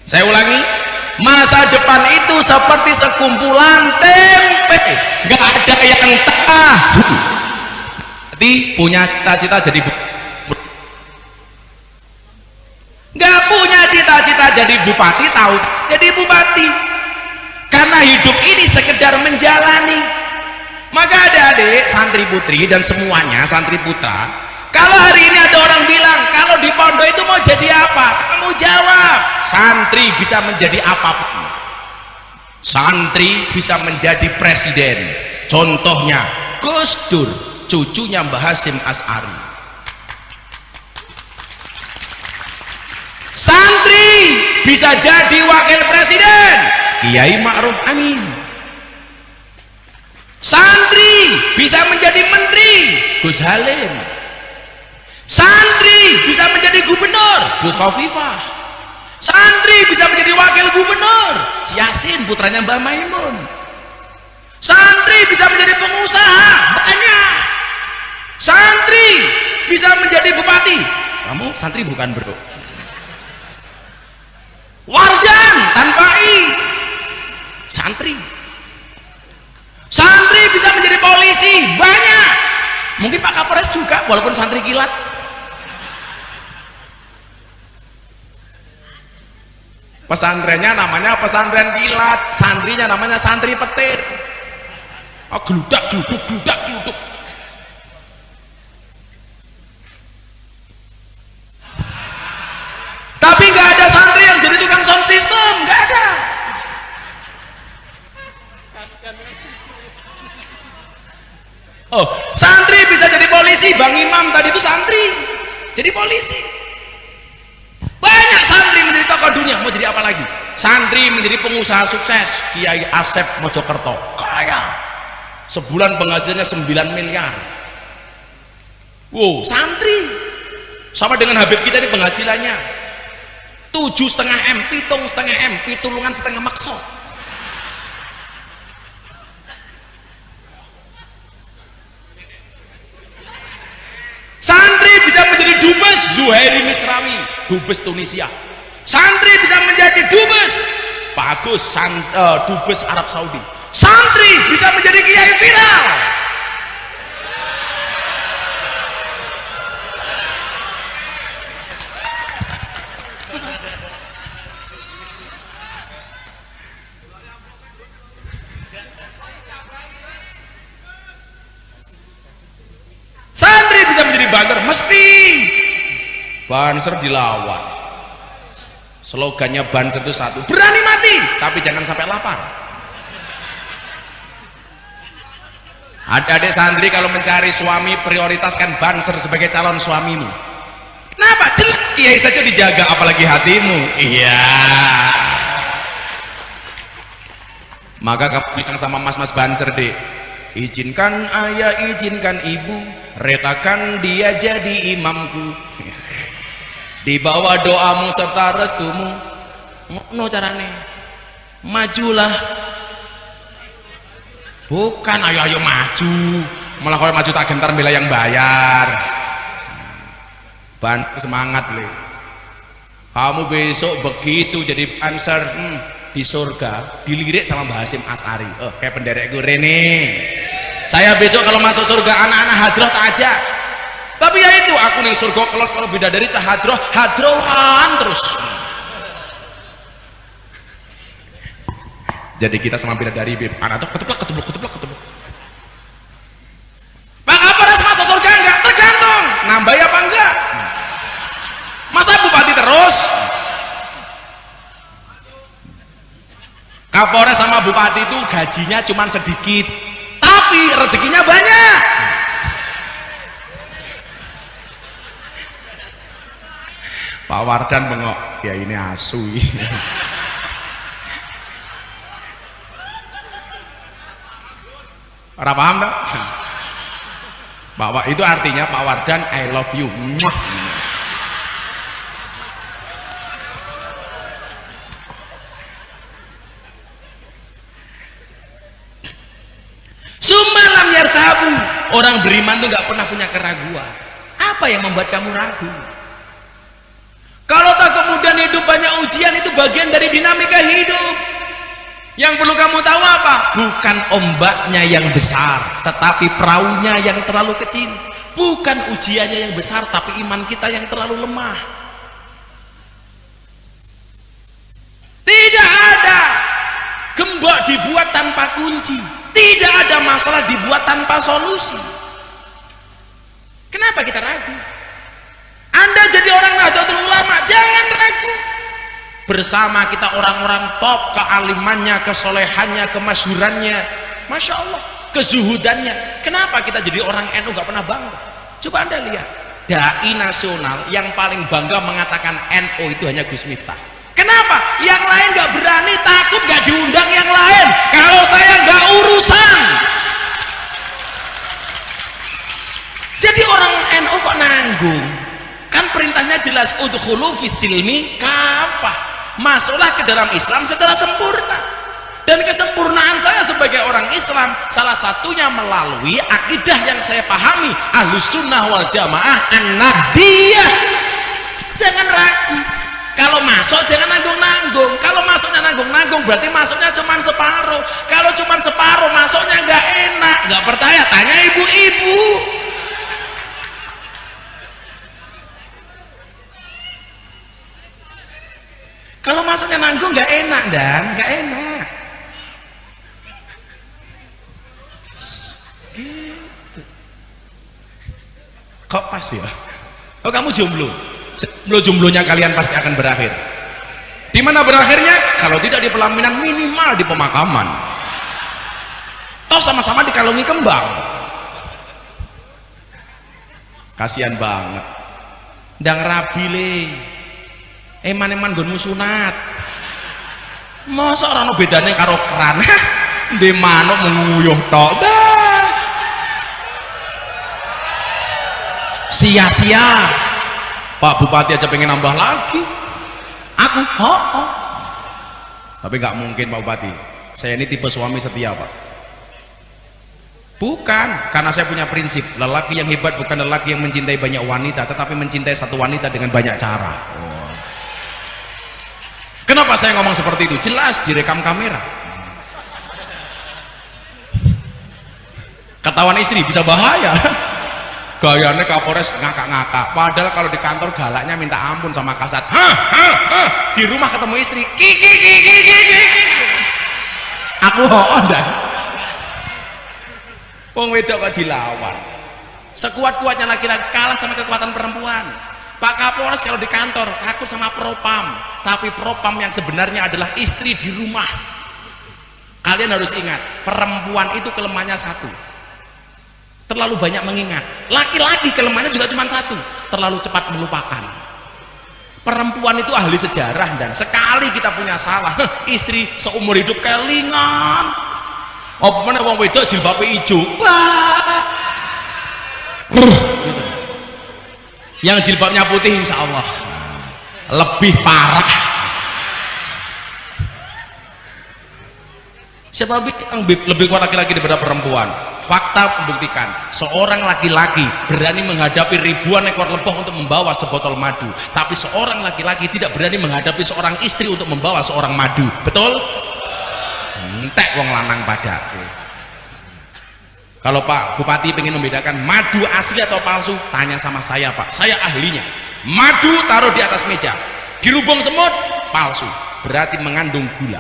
Saya ulangi, masa depan itu seperti sekumpulan tempe. Nggak ada yang tahu. Jadi punya cita-cita jadi nggak punya cita-cita jadi bupati, tahu jadi bupati karena hidup ini sekedar menjalani. Maka adik-adik santri putri dan semuanya santri putra, kalau hari ini ada orang bilang kalau di pondok itu mau jadi apa, kamu jawab santri bisa menjadi apapun. Santri bisa menjadi presiden. Contohnya Gus Dur, cucunya Mbah Hasyim Asy'ari. Santri bisa jadi wakil presiden, Kiai Ma'ruf Amin. Santri bisa menjadi menteri, Gus Halim. Santri bisa menjadi gubernur, Bu Khofifah. Santri bisa menjadi wakil gubernur, Yasin putranya Mbah Maimun. Santri bisa menjadi pengusaha, banyak. Santri bisa menjadi bupati. Kamu santri bukan, Bro? Wardan tanpa i, santri. Santri bisa menjadi polisi, banyak. Mungkin Pak Kapolres juga walaupun santri kilat. Pesantrennya namanya pesantren kilat, santrinya namanya santri petir. Oh, geludak geluduk geludak geluduk. Tapi nggak ada santri yang jadi tukang sound system, nggak ada. Oh, santri bisa jadi polisi. Bang Imam tadi itu santri jadi polisi. Banyak santri menjadi tokoh dunia. Mau jadi apa lagi? Santri menjadi pengusaha sukses. Kiai Asep Mojokerto kaya, sebulan penghasilannya 9 miliar. Wow, santri sama dengan Habib kita ini penghasilannya 7,5 M, 7,5 M, pitulungan setengah makso. Santri bisa menjadi dubes Zuhairi Misrawi, dubes Tunisia. Santri bisa menjadi dubes Pak Agus, dubes Arab Saudi. Santri bisa menjadi kiai viral. Santri bisa menjadi banser, mesti banser dilawan. Slogannya banser itu satu, berani mati tapi jangan sampai lapar. Adik-adik santri kalau mencari suami prioritaskan banser sebagai calon suamimu. Kenapa? Jelek kiai saja dijaga, apalagi hatimu. Iya. Maka kamu bilang sama mas-mas banser deh, izinkan ayah, izinkan ibu, retakan dia jadi imamku. Di bawah doamu serta restumu, ngono carane. Majulah. Bukan ayo maju, malah kalau maju tak gentar bela yang bayar. Bantu semangat le. Kamu besok begitu jadi banser di surga, dilirik sama Mbah Hasyim Asy'ari. Oh, kayak penderekku Rene. Saya besok kalau masuk surga anak-anak hadroh tak ajak. Tapi ya itu aku nih surga kalau beda dari cah hadrohan terus. Jadi kita sama bidadari bib, anak tuh ketuplak. Pak Kapolres masuk surga enggak? Tergantung nambah apa enggak. Masa bupati terus? Kapolres sama bupati itu gajinya cuma sedikit, tapi rezekinya banyak. Pak Wardan bengok, ya ini asu ini. Ora paham tak? Pak, itu artinya Pak Wardan I love you. Sumalam yartabu. Orang beriman tuh nggak pernah punya keraguan. Apa yang membuat kamu ragu? Kalau tak kemudian hidup banyak ujian, itu bagian dari dinamika hidup. Yang perlu kamu tahu apa? Bukan ombaknya yang besar, tetapi perahunya yang terlalu kecil. Bukan ujiannya yang besar, tapi iman kita yang terlalu lemah. Tidak ada gembok dibuat tanpa kunci. Tidak ada masalah dibuat tanpa solusi. Kenapa kita ragu? Anda jadi orang Nahdlatul Ulama, jangan ragu. Bersama kita orang-orang top, kealimannya, kesolehannya, kemasyhurannya, Masya Allah, kezuhudannya. Kenapa kita jadi orang NU gak pernah bangga? Coba Anda lihat, dai nasional yang paling bangga mengatakan NU itu hanya Gus Miftah. Kenapa? Yang lain gak berani, takut gak diundang yang lain. Kalau saya gak urusan. Jadi orang NU kok nanggung? Kan perintahnya jelas, udkhulu fis-silmi kafah. Masuklah ke dalam Islam secara sempurna. Dan kesempurnaan saya sebagai orang Islam salah satunya melalui akidah yang saya pahami, Ahlussunnah wal Jamaah An-Nahdiyah. Jangan ragu. Kalau masuk jangan nanggung-nanggung. Kalau masuknya nanggung-nanggung berarti masuknya cuma separuh. Kalau cuma separuh masuknya nggak enak. Nggak percaya tanya ibu-ibu. Kalau masuknya nanggung dan nggak enak. Gitu. Kok pas ya? Oh kamu jomblo? Jomblonya kalian pasti akan berakhir. Di mana berakhirnya? Kalau tidak di pelaminan, minimal di pemakaman. Toh sama-sama dikalungi kembang. Kasihan banget. Ndang rabi le. Eman-eman nggonmu sunat. Masa ora ono bedane karo keran? Ndek manuk menguyuh tok. Sia-sia. Pak Bupati aja pengen nambah lagi. Aku, oh. Tapi nggak mungkin Pak Bupati. Saya ini tipe suami setia Pak. Bukan, karena saya punya prinsip. Lelaki yang hebat bukan lelaki yang mencintai banyak wanita, tetapi mencintai satu wanita dengan banyak cara. Oh. Kenapa saya ngomong seperti itu? Jelas direkam kamera. Ketahuan istri bisa bahaya. Gayanya Kapolres ngakak-ngakak. Padahal kalau di kantor galaknya minta ampun sama Kasat. Di rumah ketemu istri. Aku hoon dah. Wong wedok kok dilawan. Sekuat-kuatnya laki-laki kalah sama kekuatan perempuan. Pak Kapolres kalau di kantor takut sama propam. Tapi propam yang sebenarnya adalah istri di rumah. Kalian harus ingat, perempuan itu kelemahannya satu. Terlalu banyak mengingat. Laki-laki kelemahannya juga cuma satu, terlalu cepat melupakan. Perempuan itu ahli sejarah dan sekali kita punya salah, istri seumur hidup kelingan. Apa mana wong wedok jilbabe ijo. Gitu. Yang jilbabnya putih insya Allah lebih parah. Siapa yang lebih kuat laki-laki daripada perempuan? Fakta membuktikan seorang laki-laki berani menghadapi ribuan ekor lebah untuk membawa sebotol madu, tapi seorang laki-laki tidak berani menghadapi seorang istri untuk membawa seorang madu. Betul? Entek wong lanang padaku. Kalau Pak Bupati ingin membedakan madu asli atau palsu, tanya sama saya Pak, saya ahlinya. Madu taruh di atas meja, dirubung semut, palsu, berarti mengandung gula.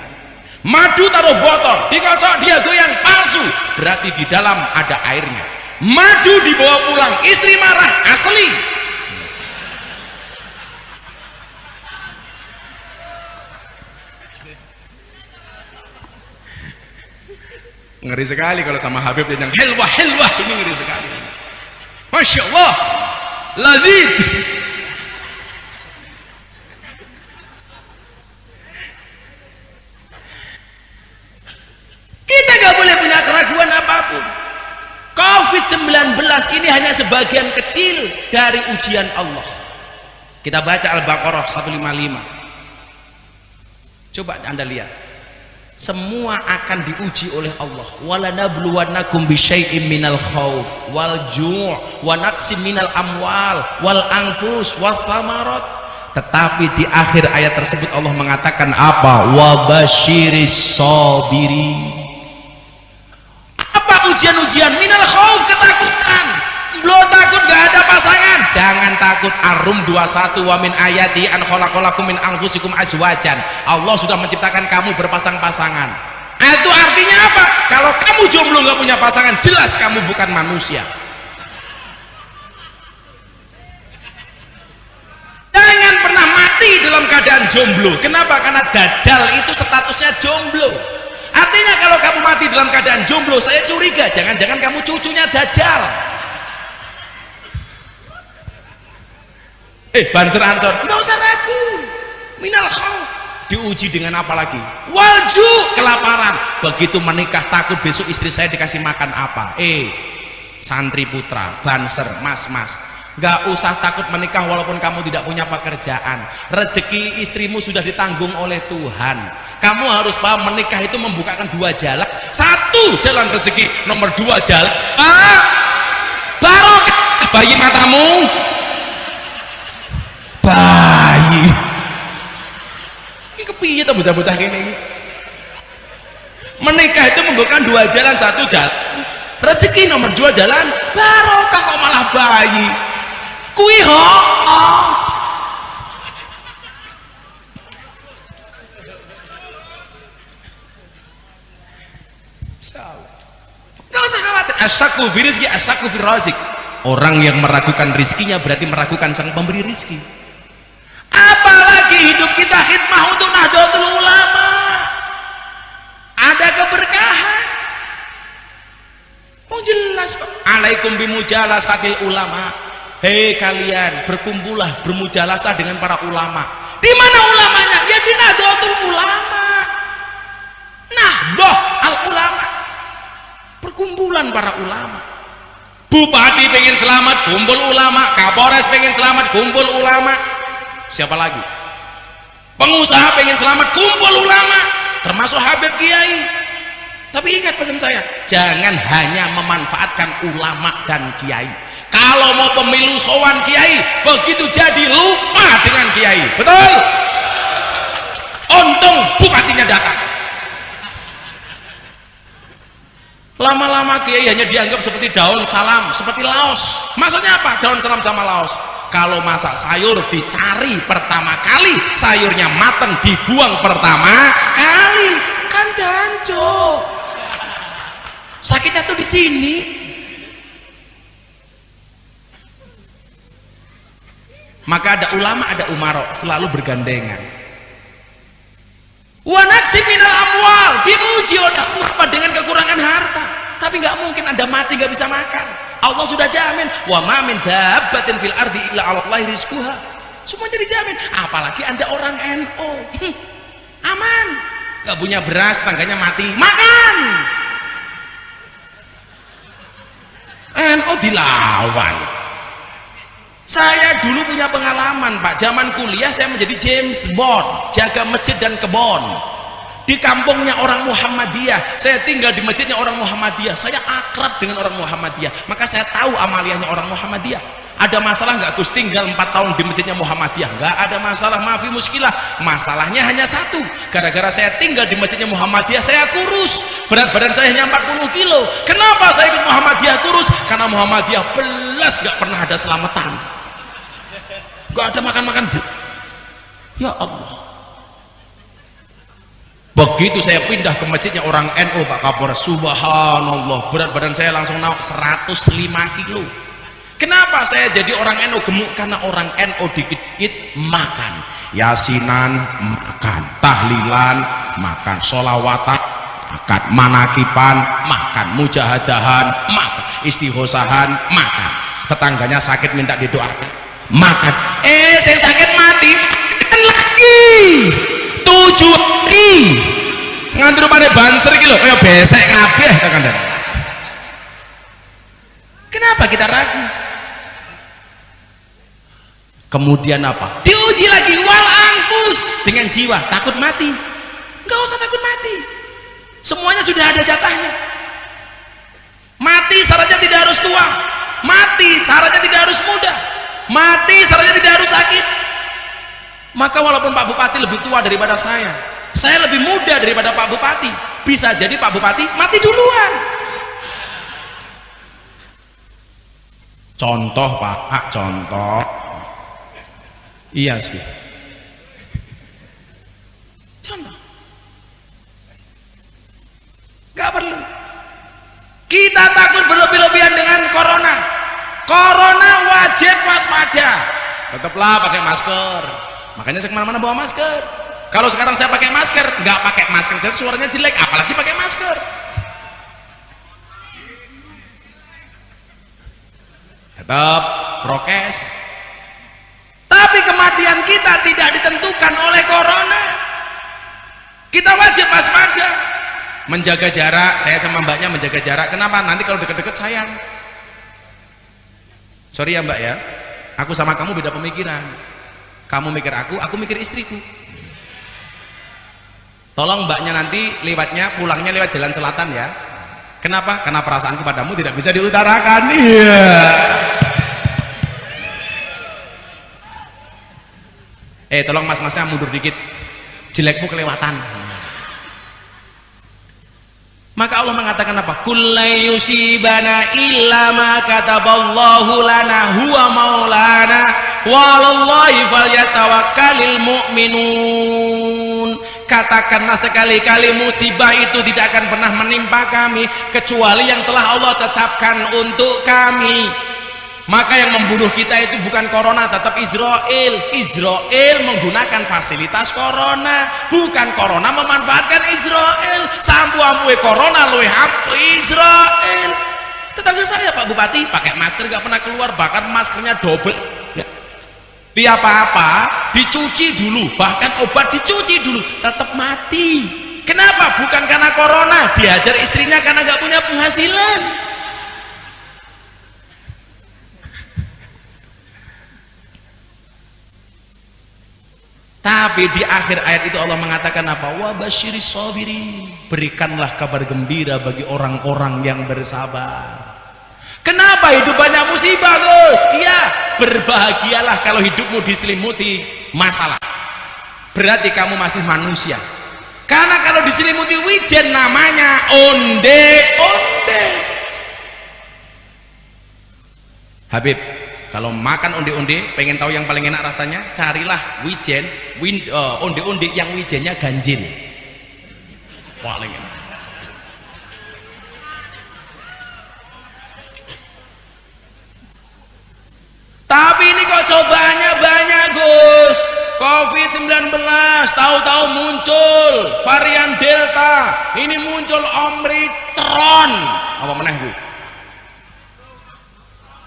Madu taruh botol, dikocok, dia goyang, palsu, berarti di dalam ada airnya. Madu dibawa pulang, istri marah, asli. Ngeri sekali kalau sama Habib dia yang helwah, ini ngeri sekali. Masya Allah, lazid. Kita gak boleh punya keraguan apapun. COVID-19 ini hanya sebagian kecil dari ujian Allah. Kita baca Al-Baqarah 155. Coba Anda lihat. Semua akan diuji oleh Allah. Walanabluwannakum bisyai'im minal khauf wal ju' wa naqsim minal amwal wal anfus wal thamarat. Tetapi di akhir ayat tersebut Allah mengatakan apa? Wa basyiris sabirin. Apa ujian-ujian? Minal khauf, ketakutan. Belum takut gak ada pasangan, jangan takut. Ar-Rum 21 wa min ayati an khalaqalakum min anfusikum azwajan. Allah sudah menciptakan kamu berpasang-pasangan. Itu artinya apa? Kalau kamu jomblo gak punya pasangan, jelas kamu bukan manusia. Jangan pernah mati dalam keadaan jomblo. Kenapa? Karena Dajjal itu statusnya jomblo. Artinya kalau kamu mati dalam keadaan jomblo, saya curiga jangan-jangan kamu cucunya Dajjal. Banser ansor, nggak usah ragu. Minal khauf, diuji dengan apa lagi? Walju, kelaparan. Begitu menikah takut besok istri saya dikasih makan apa? Santri putra, banser, mas, nggak usah takut menikah walaupun kamu tidak punya pekerjaan. Rezeki istrimu sudah ditanggung oleh Tuhan. Kamu harus paham, menikah itu membukakan dua jalan. Satu, jalan rezeki. Nomor dua, jalan barokah bagi matamu. Bayi ini kepiye tuh bocah-bocah ini. Menikah itu membukakan dua jalan. Satu jalan rezeki, nomor dua jalan barokah. Kok malah bayi kui ho. Nggak usah khawatir. Asyaku fi rizki, asyaku fi razik. Orang yang meragukan rizkinya berarti meragukan sang pemberi rizki. Apalagi hidup kita khidmah untuk Nahdlatul Ulama, ada keberkahan. Oh jelas kok. Alaikum bimujalasatil ulama. Hei kalian, berkumpullah, bermujalasah dengan para ulama. Di mana ulamanya? Ya di Nahdlatul Ulama. Nahdlatul Ulama, perkumpulan para ulama. Bupati pengen selamat, kumpul ulama. Kapolres pengen selamat, kumpul ulama. Siapa lagi? Pengusaha pengen selamat, kumpul ulama, termasuk Habib Kiai. Tapi ingat pesan saya, jangan hanya memanfaatkan ulama dan kiai. Kalau mau pemilu sowan kiai, begitu jadi lupa dengan kiai. Betul? Untung bupatinya datang. Lama-lama kiai hanya dianggap seperti daun salam, seperti laos. Maksudnya apa? Daun salam sama laos. Kalau masak sayur dicari pertama kali, sayurnya mateng dibuang pertama kali, kan danco. Sakitnya tuh di sini. Maka ada ulama, ada umaro, selalu bergandengan. Wa naqsim minal amwal, diuji oleh Allah dengan kekurangan harta. Tapi nggak mungkin Anda mati nggak bisa makan. Allah sudah jamin, wa ma min dabbatin fil ardi illa 'ala Allahi rizquha. Semuanya dijamin. Apalagi Anda orang NU. Aman. Nggak punya beras, tangganya mati, makan. NU dilawan. Saya dulu punya pengalaman Pak, zaman kuliah saya menjadi James Bond, jaga masjid dan kebon. Di kampungnya orang Muhammadiyah, saya tinggal di masjidnya orang Muhammadiyah. Saya akrab dengan orang Muhammadiyah, maka saya tahu amaliyahnya orang Muhammadiyah. Ada masalah nggak Gus tinggal 4 tahun di masjidnya Muhammadiyah? Nggak ada masalah, maafi muskilah. Masalahnya hanya satu, gara-gara saya tinggal di masjidnya Muhammadiyah, saya kurus. Berat badan saya hanya 40 kilo. Kenapa saya ikut Muhammadiyah kurus? Karena Muhammadiyah belas nggak pernah ada selamatan. Nggak ada makan-makan. Ya Allah. Begitu saya pindah ke masjidnya orang NU Pak Kapolres, subhanallah, berat badan saya langsung naik 105 kilo. Kenapa saya jadi orang NU gemuk? Karena orang NU dikit-dikit makan, yasinan makan, tahlilan makan, sholawatan makan, manakipan makan, mujahadahan makan, istighosahan makan. Tetangganya sakit minta didoakan makan. Saya sakit mati kan lagi 7 hari ngantur pada banser gitu kayak besek kabeh tekan. Kenapa kita ragu? Kemudian apa? Diuji lagi wal anfus, dengan jiwa, takut mati. Enggak usah takut mati, semuanya sudah ada jatahnya. Mati syaratnya tidak harus tua, mati syaratnya tidak harus muda, mati syaratnya tidak harus sakit. Maka walaupun Pak Bupati lebih tua daripada saya lebih muda daripada Pak Bupati, bisa jadi Pak Bupati mati duluan. Contoh Pak, contoh. Iya sih. Contoh. Gak perlu. Kita takut berlebih-lebihan dengan corona. Corona wajib waspada. Tetaplah pakai masker. Makanya saya kemana-mana bawa masker. Kalau sekarang saya pakai masker, nggak pakai masker jadi suaranya jelek, apalagi pakai masker. Tetap prokes. Tapi kematian kita tidak ditentukan oleh corona. Kita wajib waspada, menjaga jarak. Saya sama mbaknya menjaga jarak. Kenapa? Nanti kalau deket-deket sayang. Sorry ya mbak ya, aku sama kamu beda pemikiran. Kamu mikir aku mikir istriku. Tolong mbaknya nanti lewatnya, pulangnya lewat jalan selatan ya. Kenapa? Karena perasaanku padamu tidak bisa diutarakan. Iya. Tolong mas-masnya mundur dikit, jelekmu kelewatan. Maka Allah mengatakan apa? Kullai yusibana illa ma kataballahu lana huwa maulana walallahi falyatawakkalil mu'minun. Katakanlah sekali-kali musibah itu tidak akan pernah menimpa kami kecuali yang telah Allah tetapkan untuk kami. Maka yang membunuh kita itu bukan corona, tetap Israel. Israel menggunakan fasilitas corona, bukan corona memanfaatkan Israel. Sampu-ampue corona luwih apik Israel. Tetangga saya Pak Bupati pakai masker nggak pernah keluar, bahkan maskernya double. Di apa-apa dicuci dulu, bahkan obat dicuci dulu, tetap mati. Kenapa? Bukan karena corona, dihajar istrinya karena nggak punya penghasilan. Tapi di akhir ayat itu Allah mengatakan apa? Wa basyiris sabirin. Berikanlah kabar gembira bagi orang-orang yang bersabar. Kenapa hidup banyak musibah, Gus? Iya, berbahagialah kalau hidupmu diselimuti masalah. Berarti kamu masih manusia. Karena kalau diselimuti wijen namanya onde-onde. Habib, kalau makan onde-onde, pengen tahu yang paling enak rasanya, carilah wijen, onde-onde yang wijennya ganjil. Paling enak. Tapi ini kok cobaannya banyak, Gus. Covid-19 tahu-tahu muncul varian Delta, ini muncul Omikron. Apa meneh, Bu?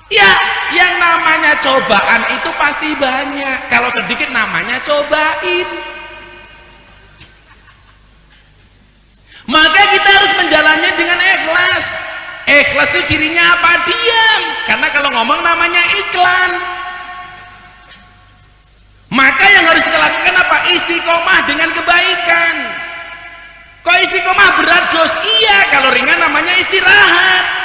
Ya, yang namanya cobaan itu pasti banyak. Kalau sedikit namanya cobain. Maka kita harus menjalannya dengan ikhlas. Ikhlas itu cirinya apa? Diam. Karena kalau ngomong namanya iklan. Maka yang harus kita lakukan apa? Istiqomah dengan kebaikan. Kok istiqomah berat, Dos? Iya, kalau ringan namanya istirahat.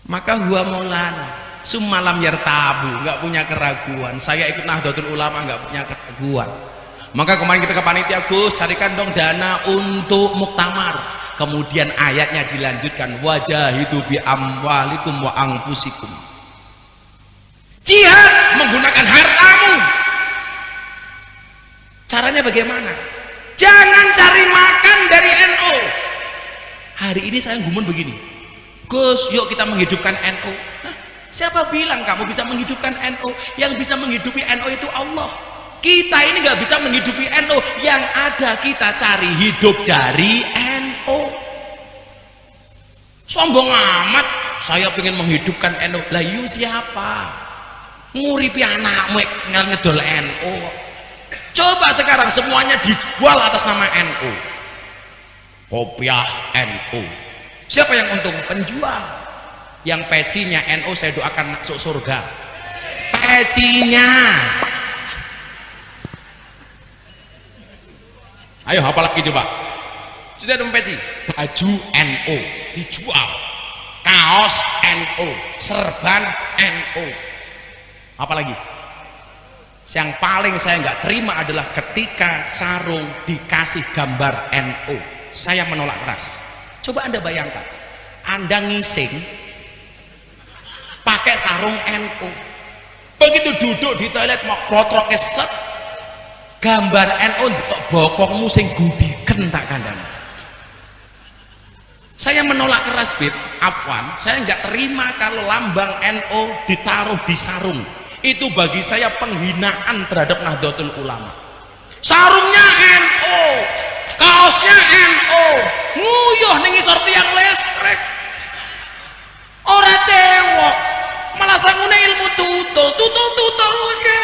Maka huwa maulana summalam yartabu, nggak punya keraguan. Saya ikut Nahdlatul Ulama nggak punya keraguan. Maka kemarin kita ke panitia, Gus, carikan dong dana untuk muktamar. Kemudian ayatnya dilanjutkan, wajahidu bi amwalikum wa anfusikum. Jihad menggunakan hartamu. Caranya bagaimana? Jangan cari makan dari NU. Hari ini saya gumun begini, Gus, yuk kita menghidupkan NU. Siapa bilang kamu bisa menghidupkan NU? Yang bisa menghidupi NU itu Allah. Kita ini nggak bisa menghidupi NU. Yang ada kita cari hidup dari NU. Sombong amat, saya pengen menghidupkan NU. Lah yu siapa? Nguripi anakmu ngedol NU. Coba sekarang semuanya dijual atas nama NU. Kopiah NU. Siapa yang untung? Penjual. Yang pecinya NU saya doakan masuk surga. Pecinya. Ayo apa lagi coba? Sudah ada peci. Baju NU dijual. Kaos NU, serban NU. Apa lagi? Yang paling saya nggak terima adalah ketika sarung dikasih gambar NU. Saya menolak keras. Coba Anda bayangkan, Anda ngising pakai sarung NU, begitu duduk di toilet mau klotrok set, gambar NU untuk bokongmu sing gudiken tak kandang. Saya menolak keras, Bib. Afwan, saya nggak terima kalau lambang NU ditaruh di sarung. Itu bagi saya penghinaan terhadap Nahdlatul Ulama. Sarungnya NU, kaosnya NU, nguyuh ning ngisor tiang listrik. Ora cewek, malah sangune ilmu tutul ke.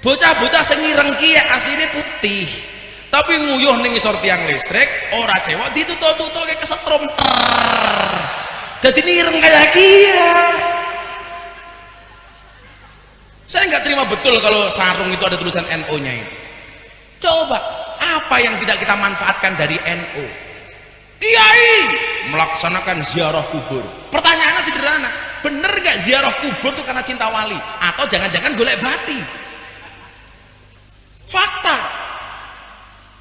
Bocah-bocah sing ireng ki asline putih, tapi nguyuh ning ngisor tiang listrik, ora cewek ditutul-tutul ke kesetrum. Jadi ireng kayak kia. Saya nggak terima betul kalau sarung itu ada tulisan NU-nya itu. Coba, apa yang tidak kita manfaatkan dari NU? Kiai melaksanakan ziarah kubur. Pertanyaannya sederhana, bener nggak ziarah kubur itu karena cinta wali? Atau jangan-jangan golek bati? Fakta.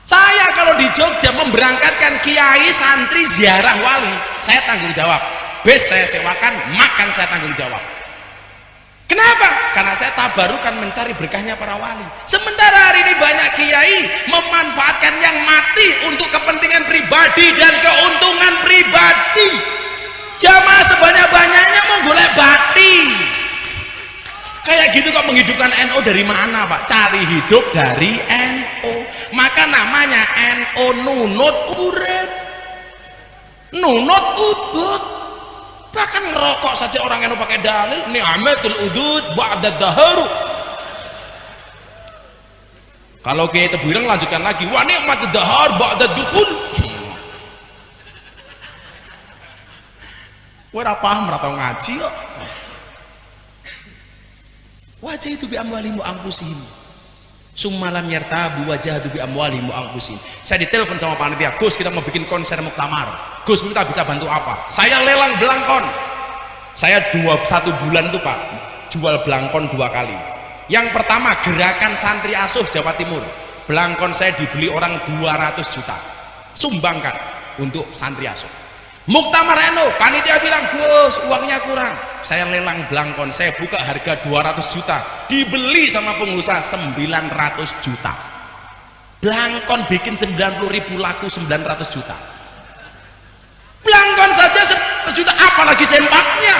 Saya kalau di Jogja memberangkatkan kiai santri ziarah wali, saya tanggung jawab. Bus saya sewakan, makan saya tanggung jawab. Kenapa? Karena saya tabarukan mencari berkahnya para wali. Sementara hari ini banyak kiai memanfaatkan yang mati untuk kepentingan pribadi dan keuntungan pribadi. Jamaah sebanyak-banyaknya mau golek bati. Kayak gitu kok menghidupkan NU dari mana, Pak? Cari hidup dari NU. Maka namanya NU nunut urip. Nunut udud. Bahkan ngerokok saja orang NU pakai dalil ni'matul udud ba'da daharu. Kalau Kiai Tebuireng lanjutkan lagi, wa ni'matud dahar ba'da dukhul. Kowe ora paham ora tau ngaji kok. Wajah itu bi amwalimu angkusihim. Summalam yartabu wajahadu bi amwalimu angkusihim. Saya ditelepon sama panitia, Gus kita mau bikin konser muktamar. Gus kita bisa bantu apa? Saya lelang belangkon. Saya 1 bulan tuh Pak, jual belangkon 2 kali. Yang pertama gerakan santri asuh Jawa Timur. Belangkon saya dibeli orang 200 juta. Sumbangkan untuk santri asuh. Muktamar NU, panitia bilang, Gus uangnya kurang. Saya lelang belangkon, saya buka harga 200 juta. Dibeli sama pengusaha 900 juta. Belangkon bikin 90.000 laku 900 juta. Belangkon saja 100 juta, apalagi sempaknya.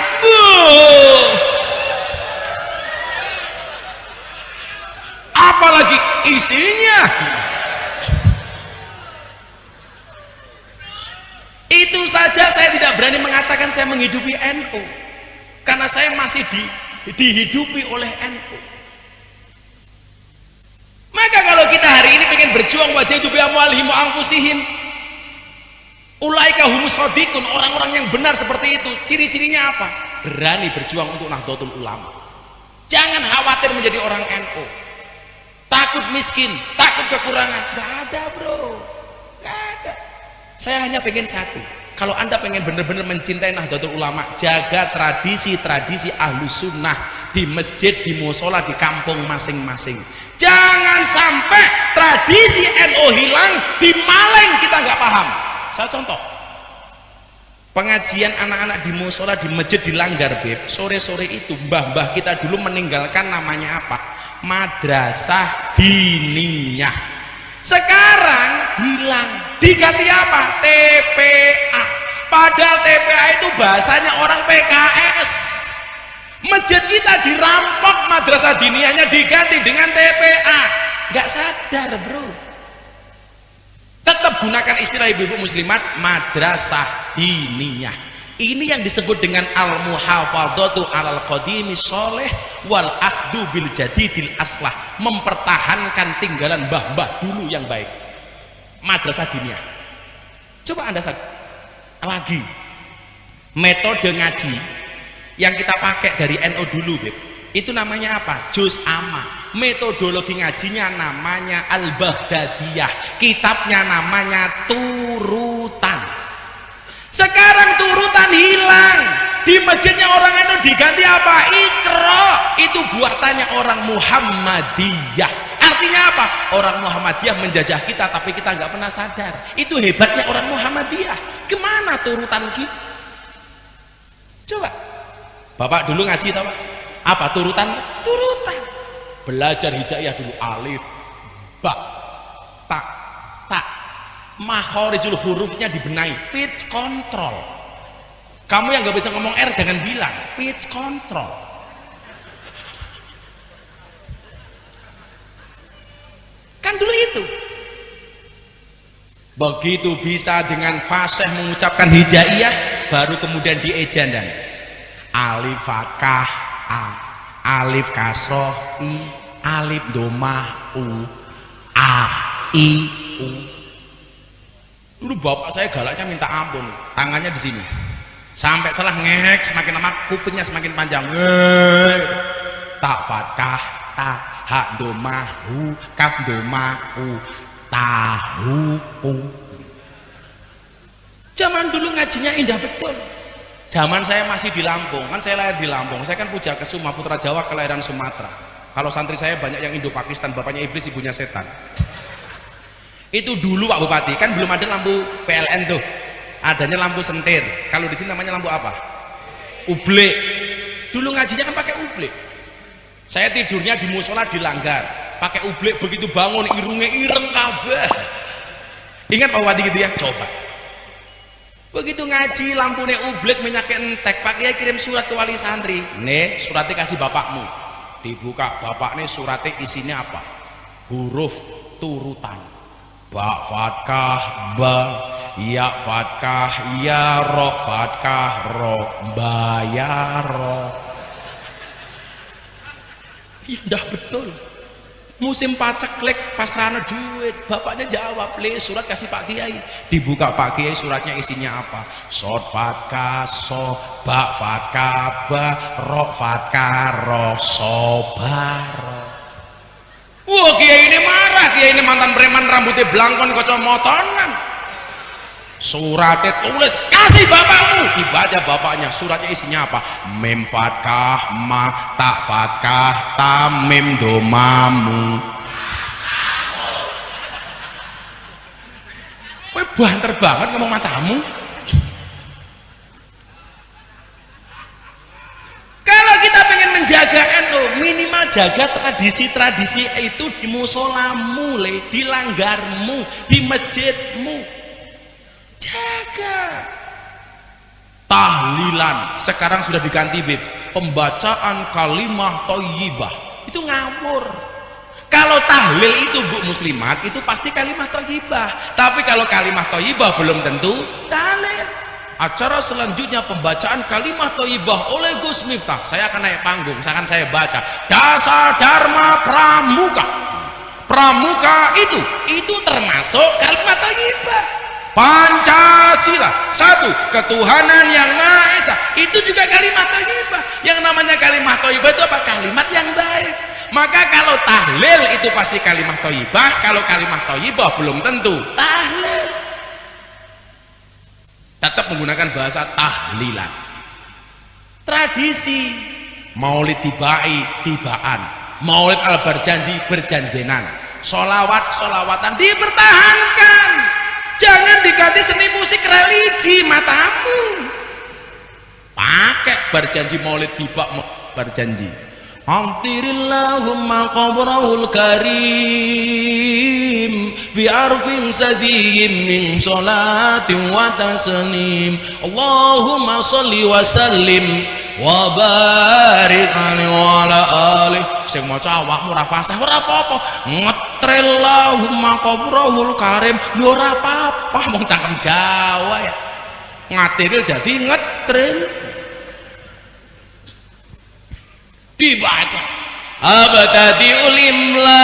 Apalagi isinya. Itu saja saya tidak berani mengatakan saya menghidupi NU, karena saya masih dihidupi oleh NU. Maka kalau kita hari ini pengen berjuang wajah itu bi amwalihim wa anfusihim, ulaika humus shadiqun, orang-orang yang benar seperti itu. Ciri-cirinya apa? Berani berjuang untuk Nahdlatul Ulama. Jangan khawatir menjadi orang NU. Takut miskin, takut kekurangan. Gak ada bro, gak ada. Saya hanya pengen satu, kalau anda pengen benar-benar mencintai Nahdlatul Ulama, jaga tradisi-tradisi Ahlus Sunnah di masjid, di musola, di kampung masing-masing. Jangan sampai tradisi NU hilang, di Maleng kita nggak paham. Saya contoh, pengajian anak-anak di musola, di masjid dilanggar, Beb. Sore-sore itu mbah-mbah kita dulu meninggalkan namanya apa? Madrasah Diniyah. Sekarang hilang, diganti apa? TPA. Padahal TPA itu bahasanya orang PKS. Masjid kita dirampok, madrasah diniyahnya diganti dengan TPA. Nggak sadar bro. Tetap gunakan istilah ibu-ibu muslimat, madrasah diniyah. Ini yang disebut dengan al-muhafadzatu alal qadimi sholeh wal akhdu bil jadidil aslah, mempertahankan tinggalan mbah-mbah dulu yang baik. Madrasah diniyah. Coba anda lagi metode ngaji yang kita pakai dari NU dulu, Beb. Itu namanya apa? Juz amma. Metodologi ngajinya namanya Al-Baghdadiyah. Kitabnya namanya Turutan. Sekarang turutan hilang. Di masjidnya orang NU diganti apa? Iqra. Itu buatannya orang Muhammadiyah. Artinya apa? Orang Muhammadiyah menjajah kita, tapi kita nggak pernah sadar. Itu hebatnya orang Muhammadiyah. Kemana turutan kita? Coba. Bapak dulu ngaji tahu apa turutan? Turutan. Belajar hijaiyah dulu, alif, ba, ta, ta. Makhorijul hurufnya dibenahi, pitch control. Kamu yang nggak bisa ngomong R jangan bilang pitch control. Kan dulu itu. Begitu bisa dengan fasih mengucapkan hijaiyah, baru kemudian diejan dan alif fakah a, alif kasroh i, alif domah u, a i u. Dulu bapak saya galaknya minta ampun, tangannya di sini, sampai salah ngek, semakin lama kupingnya semakin panjang. Tak fatkah, ta, ha domah hu, kaf domah u, tahu ku. Zaman dulu ngajinya indah betul. Zaman saya masih di Lampung, kan saya lahir di Lampung. Saya kan Puja Kesuma, putra Jawa kelahiran Sumatera. Kalau santri saya banyak yang Indo Pakistan, bapaknya iblis, ibunya setan. Itu dulu Pak Bupati, kan belum ada lampu PLN tuh. Adanya lampu sentir. Kalau di sini namanya lampu apa? Ublek. Dulu ngajinya kan pakai ublek. Saya tidurnya di musola dilanggar, pakai ublek, begitu bangun irungnya ireng kabeh. Ingat Pak Bupati gitu ya? Coba. Begitu ngaji lampunya ublek minyaknya entek, Pak Kiai kirim surat ke wali santri. Nih, suratnya kasih bapakmu. Dibuka, bapaknya suratnya isinya apa? Huruf turutan. Ba fatkah ba, ya fatkah ya, ro fatkah ro, bayar. Ya udah betul. Musim paceklek pasrana duit, bapaknya jawab, le surat kasih Pak Kiai. Dibuka Pak Kiai, suratnya isinya apa? Sod fatkah so, ba fatkah ba, ro fatkah ro, sobar. Wah, Kiai ini marah. Kiai ini mantan preman, rambutnya blangkon, kocomotonan. Suratnya tulis kasih bapakmu. Dibaca bapaknya, suratnya isinya apa? Mim fatkah ma, tak fatkah ta, mim domamu. Kowe banter banget ngomong matamu. Kalau kita pengen menjaga NU, minimal jaga tradisi-tradisi itu di musolamu, di langgarmu, di masjidmu. Jaga. Tahlilan sekarang sudah diganti bib, pembacaan kalimah thayyibah. Itu ngawur. Kalau tahlil itu Bu muslimat, itu pasti kalimah thayyibah. Tapi kalau kalimah thayyibah belum tentu tahlil. Acara selanjutnya pembacaan kalimah thayyibah oleh Gus Miftah. Saya akan naik panggung, akan saya baca Dasa Dharma Pramuka. Pramuka itu termasuk kalimat thayyibah. Pancasila, satu ketuhanan yang Maha Esa, itu juga kalimat thayyibah. Yang namanya kalimat thayyibah itu apa? Kalimat yang baik. Maka kalau tahlil itu pasti kalimat thayyibah. Kalau kalimat thayyibah belum tentu tahlil. Tetap menggunakan bahasa tahlilan. Tradisi maulid tibai, tibaan, maulid al berjanji, berjanjenan, solawatan dipertahankan. Jangan diganti seni musik religi matamu. Pakai berjanji maulid tiba berjanji. Amtirillahumma qabrahul karim bi'arfin sadiyim min sholatin wa taslim. Allahumma sholli wa sallim wa barik alaihi wa ala alihi. Sing maca awakmu ora fasih ora apa-apa. Ngetrillahumma qabrahul karim ya ora apa-apa, wong cangkem Jawa ya. Ngatiril dadi ngetril. Dibaca abadati ulimla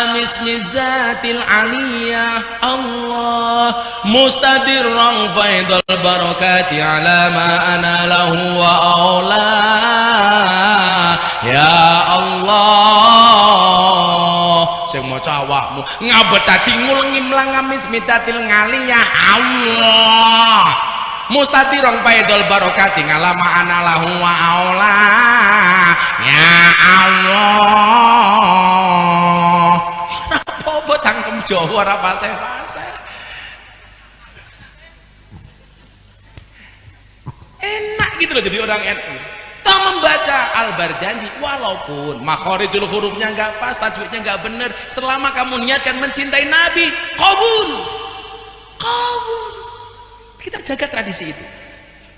amismi dzatil aliyah Allah mustadirran faidul barakati ala ma ana lahu wa aula ya Allah. Sing maca awakmu ngabetati ngul ngimlang amismi dzatil aliyah Allah mustatirong paidol barokati ngalama analahum wa aula ya Allah. Apa cangkem Jawa ora paseh-paseh. Enak gitu loh jadi orang NU. Kita membaca al-berjanji walaupun makhorijul hurufnya enggak pas, tajwidnya enggak benar, selama kamu niatkan mencintai Nabi, qabul. Kita jaga tradisi itu.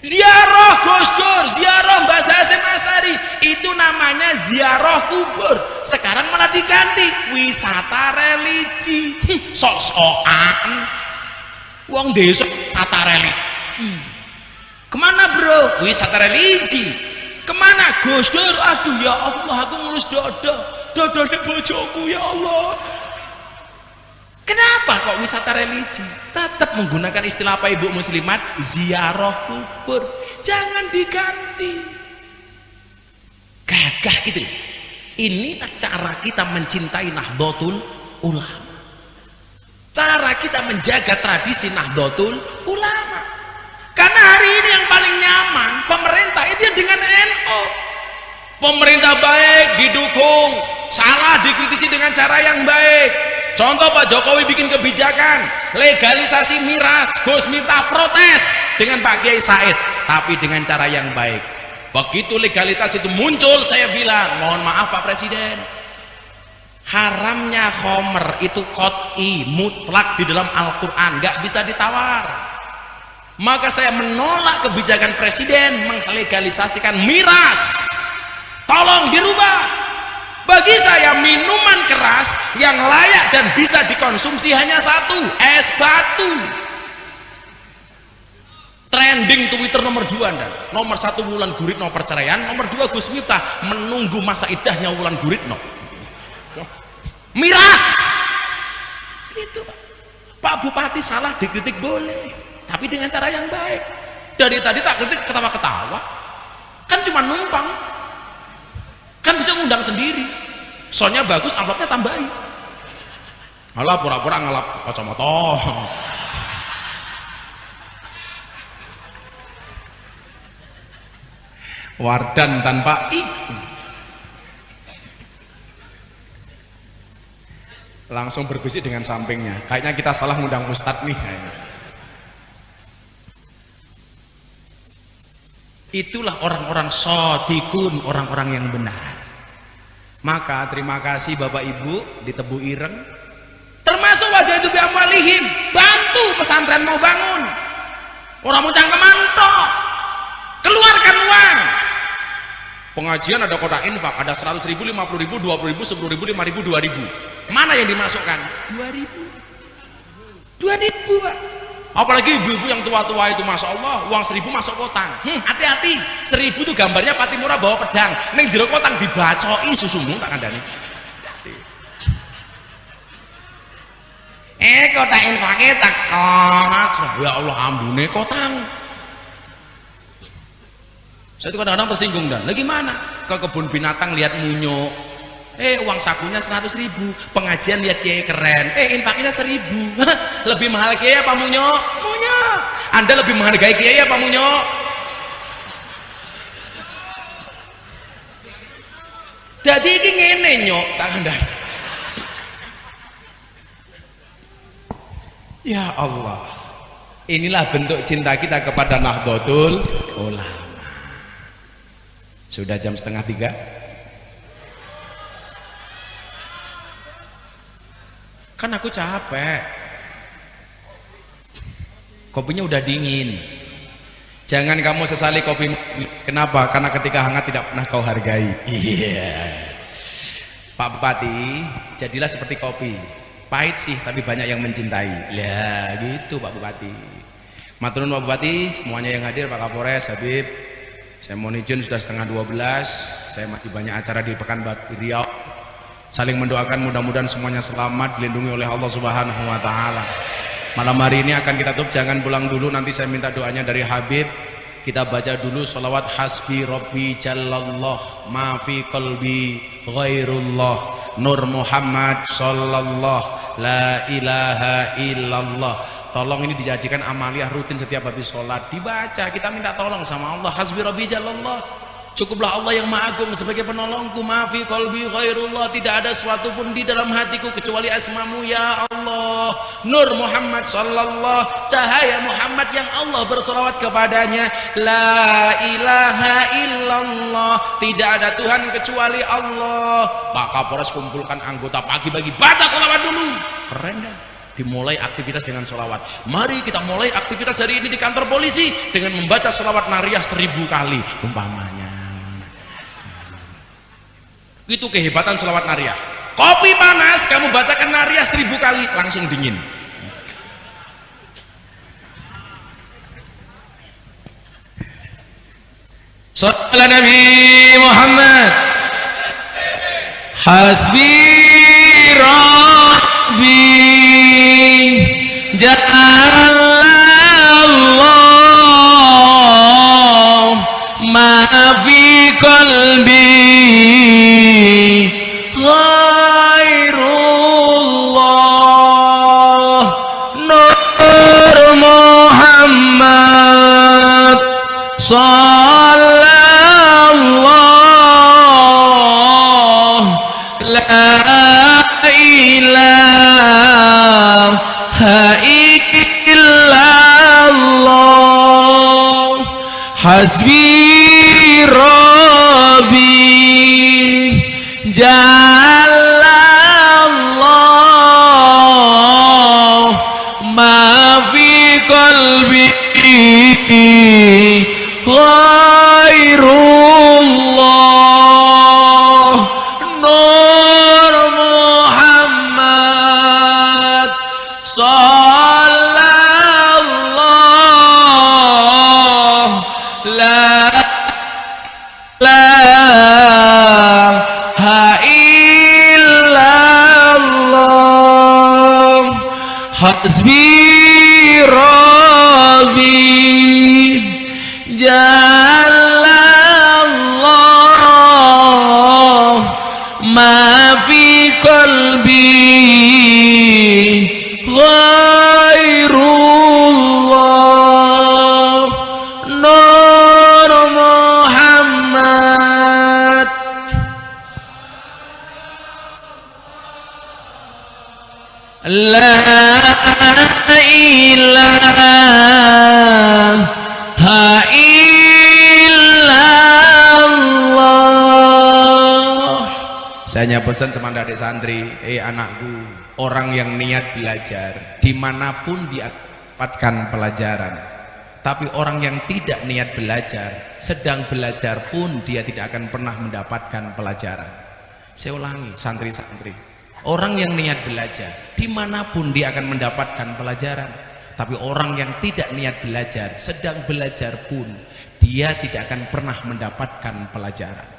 Ziarah Gus Dur, ziarah Mbah Hasyim Asy'ari, itu namanya ziarah kubur. Sekarang malah diganti wisata religi. Sok-sokan wong desa wisata religi. Kemana bro? Wisata religi. Kemana Gus Dur? Aduh ya Allah, aku ngurus dodone bojoku ya Allah. Kenapa kok wisata religi? Tetap menggunakan istilah apa ibu muslimat? Ziarah kubur. Jangan diganti. Gagah gitu. Ini cara kita mencintai Nahdlatul Ulama. Cara kita menjaga tradisi Nahdlatul Ulama. Karena hari ini yang paling nyaman pemerintah itu dengan NU. Pemerintah baik didukung, salah dikritisi dengan cara yang baik. Contoh Pak Jokowi bikin kebijakan legalisasi miras, Gus Miftah protes dengan Pak Kiai Said, tapi dengan cara yang baik. Begitu legalitas itu muncul, saya bilang, mohon maaf Pak Presiden, haramnya khomer itu qot'i, mutlak di dalam Al-Quran, nggak bisa ditawar. Maka saya menolak kebijakan Presiden menglegalisasikan miras. Tolong dirubah. Bagi saya minuman keras yang layak dan bisa dikonsumsi hanya satu, es batu. Trending Twitter nomor 2 dan nomor 1 Wulan Guritno perceraian, nomor 2 Gus Miftah menunggu masa iddahnya Wulan Guritno. Miras. Itu Pak Bupati salah dikritik boleh, tapi dengan cara yang baik. Dari tadi tak kritik ketawa-ketawa, kan cuma numpang. Kan bisa ngundang sendiri, soalnya bagus, amplopnya tambahin. Alah pura-pura ngelap kacamata. Wardan tanpa iku. Langsung berbisik dengan sampingnya, kayaknya kita salah ngundang ustadz nih. Itulah orang-orang shodiqun, orang-orang yang benar. Maka terima kasih Bapak Ibu di Tebu Ireng, termasuk wajah itu biamwalihim, bantu pesantren mau bangun. Orang mau cangkeman tok, keluarkan uang. Pengajian ada kotak infak, ada 100.000, 50.000, 20.000, 10.000, 5.000, 2.000. Mana yang dimasukkan? 2.000. 2.000 Pak. Apalagi ibu-ibu yang tua-tua itu, Masya Allah, uang 1.000 masuk kotang. Hati-hati, 1.000 itu gambarnya Patimura bawa pedang, neng jero kotang dibacoi susumu tak kandani. Kotak infaknya tak kongat, ya Allah ambune kotang. Saya itu kadang-kadang tersinggung dan, lagi mana? Ke kebun binatang lihat munyo, uang sakunya 100.000, pengajian lihat kiai keren, infaknya 1.000. Lebih mahal kiai apa munyo? Munyo. Anda lebih menghargai kiai apa munyo? Jadi ini ngene nyok, tak kandang. Ya Allah, inilah bentuk cinta kita kepada Nahdlatul Ulama. Sudah jam 2:30. Kan aku capek. Kopinya udah dingin. Jangan kamu sesali kopi. Kenapa? Karena ketika hangat tidak pernah kau hargai. Iya. Pak Bupati, jadilah seperti kopi. Pahit sih, tapi banyak yang mencintai. Ya, gitu Pak Bupati. Matur nuwun Pak Bupati, semuanya yang hadir, Pak Kapolres, Habib. Saya mohon izin sudah 11:30. Saya masih banyak acara di Pekanbaru Riau. Saling mendoakan mudah-mudahan semuanya selamat, dilindungi oleh Allah Subhanahu wa taala. Malam hari ini akan kita tutup, jangan pulang dulu, nanti saya minta doanya dari Habib. Kita baca dulu sholawat hasbi rabbi jallallah ma fi qalbi ghairullah Nur Muhammad sallallahu la ilaha illallah. Tolong ini dijadikan amaliah rutin setiap habis sholat, dibaca, kita minta tolong sama Allah. Hasbi rabbi jallallah, cukuplah Allah yang maha agung sebagai penolongku. Maafi qalbi ghairullah, tidak ada sesuatu pun di dalam hatiku kecuali asmamu ya Allah. Nur Muhammad sallallahu, cahaya Muhammad yang Allah berselawat kepadanya. La ilaha illallah, tidak ada Tuhan kecuali Allah. Pak Kapolres kumpulkan anggota pagi-pagi, baca sholawat dulu. Keren dah. Dimulai aktivitas dengan sholawat. Mari kita mulai aktivitas hari ini di kantor polisi dengan membaca sholawat nariyah 1000 kali umpamanya. Itu kehebatan sholawat nariyah. Kopi panas, kamu bacakan nariyah 1000 kali, langsung dingin. Sallallahu Nabi Muhammad. Hasbi Rabbi Ja'allallah ma fi qalbi ghairullah Nur Muhammad sallallahu la ilaha Hasbi Rabbi Jalallah ma fi qalbi ghairullah Nur Muhammad sallallahu la ilaha illallah hasbi rabbi jalallah ma fi qalbi ghairullah Nur Muhammad la ilaha illallah. Saya hanya pesan sama adik santri, anakku, orang yang niat belajar dimanapun didapatkan pelajaran, tapi orang yang tidak niat belajar sedang belajar pun dia tidak akan pernah mendapatkan pelajaran. Saya ulangi, santri-santri, orang yang niat belajar dimanapun dia akan mendapatkan pelajaran, tapi orang yang tidak niat belajar sedang belajar pun dia tidak akan pernah mendapatkan pelajaran.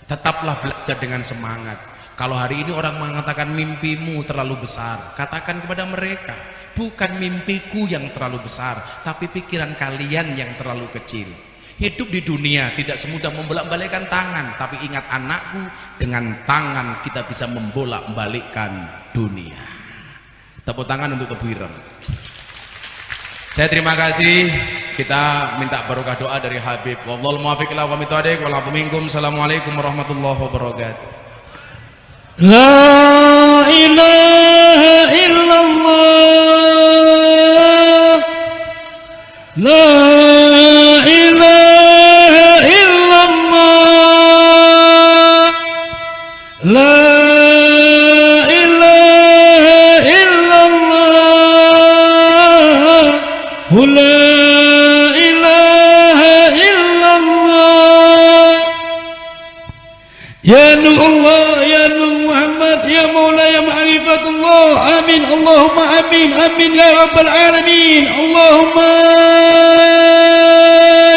Tetaplah belajar dengan semangat. Kalau hari ini orang mengatakan mimpimu terlalu besar, katakan kepada mereka, bukan mimpiku yang terlalu besar, tapi pikiran kalian yang terlalu kecil. Hidup di dunia tidak semudah membolak-balikkan tangan, tapi ingat anakku, dengan tangan kita bisa membolak-balikkan dunia. Tepuk tangan untuk Tebu Irem. Saya terima kasih. Kita minta barokah doa dari Habib. Wallahul muwaffiq ila aqwamit thoriq. Assalamualaikum warahmatullahi wabarakatuh. La ilaha illallah. La ilaha illallah. La ilaha illallah. La Ya Nur Allah, Ya Nur Muhammad, Ya Maula, Ya Ma'rifatullah. Amin, Allahumma amin, amin ya Rabbal Alamin. Allahumma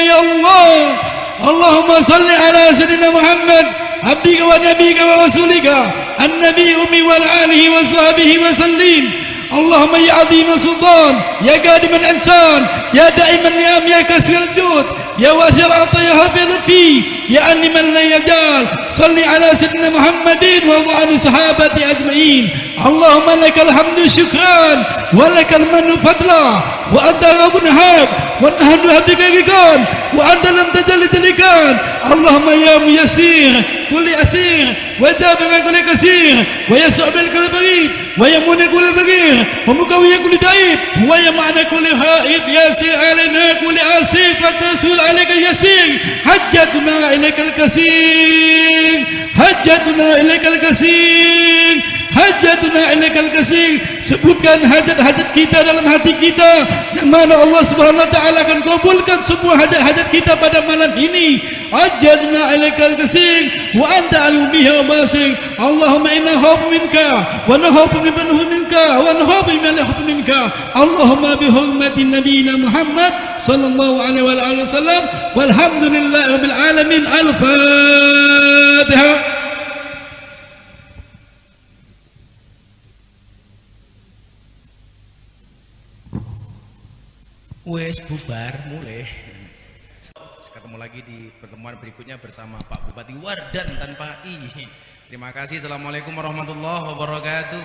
Ya Allah, Allahumma salli ala Sayyidina Muhammad abdika wa nabika wa rasulika an-nabi ummi wal alihi wa sahbihi wa sallim. Allahumma ya azim sultan, ya qadim al-insan, ya da'iman ni'am, ya kasir al-jud, ya wasi' al-'ata, ya hafiz al-fi, ya anni man la yajal. Salli ala sayyidina Muhammadin wa ala sahabati ajma'in. Allahumma lakal hamdu syukran wa lakal mannu fadla wa anta rabbun hab wa nahdu habdika rikan wa anta lam tajal talikan. Allahumma ya muyassir kulli asir wa tabi'a kulli kasir wa yas'ab al-qalb barid wa yamun kulli bagir wa mukawiya kulli daib wa ya ma'na kulli haib yasir alaina kulli asir wa tasul alayka yasir hajjatuna ilaikal kasir hajjatuna ilaikal kasir hajjatuna ilaikal kasir. Sebutkan hajat-hajat kita dalam hati kita, yang mana Allah Subhanahu wa taala akan kabulkan semua hajat-hajat kita pada malam ini. Hajjatuna ilaikal kasir wa anta alumiha wa basir. Allahumma inna khawfu minka wa nakhafu minka wa nakhafu minka. Allahumma bi hurmati nabiyina Muhammad sallallahu alaihi wa alihi wasallam. Walhamdulillahi rabbil alamin. Al-Fatihah. Wes bubar mulai. Ketemu lagi di pertemuan berikutnya bersama Pak Bupati Wardan tanpa I. Terima kasih. Assalamualaikum warahmatullahi wabarakatuh.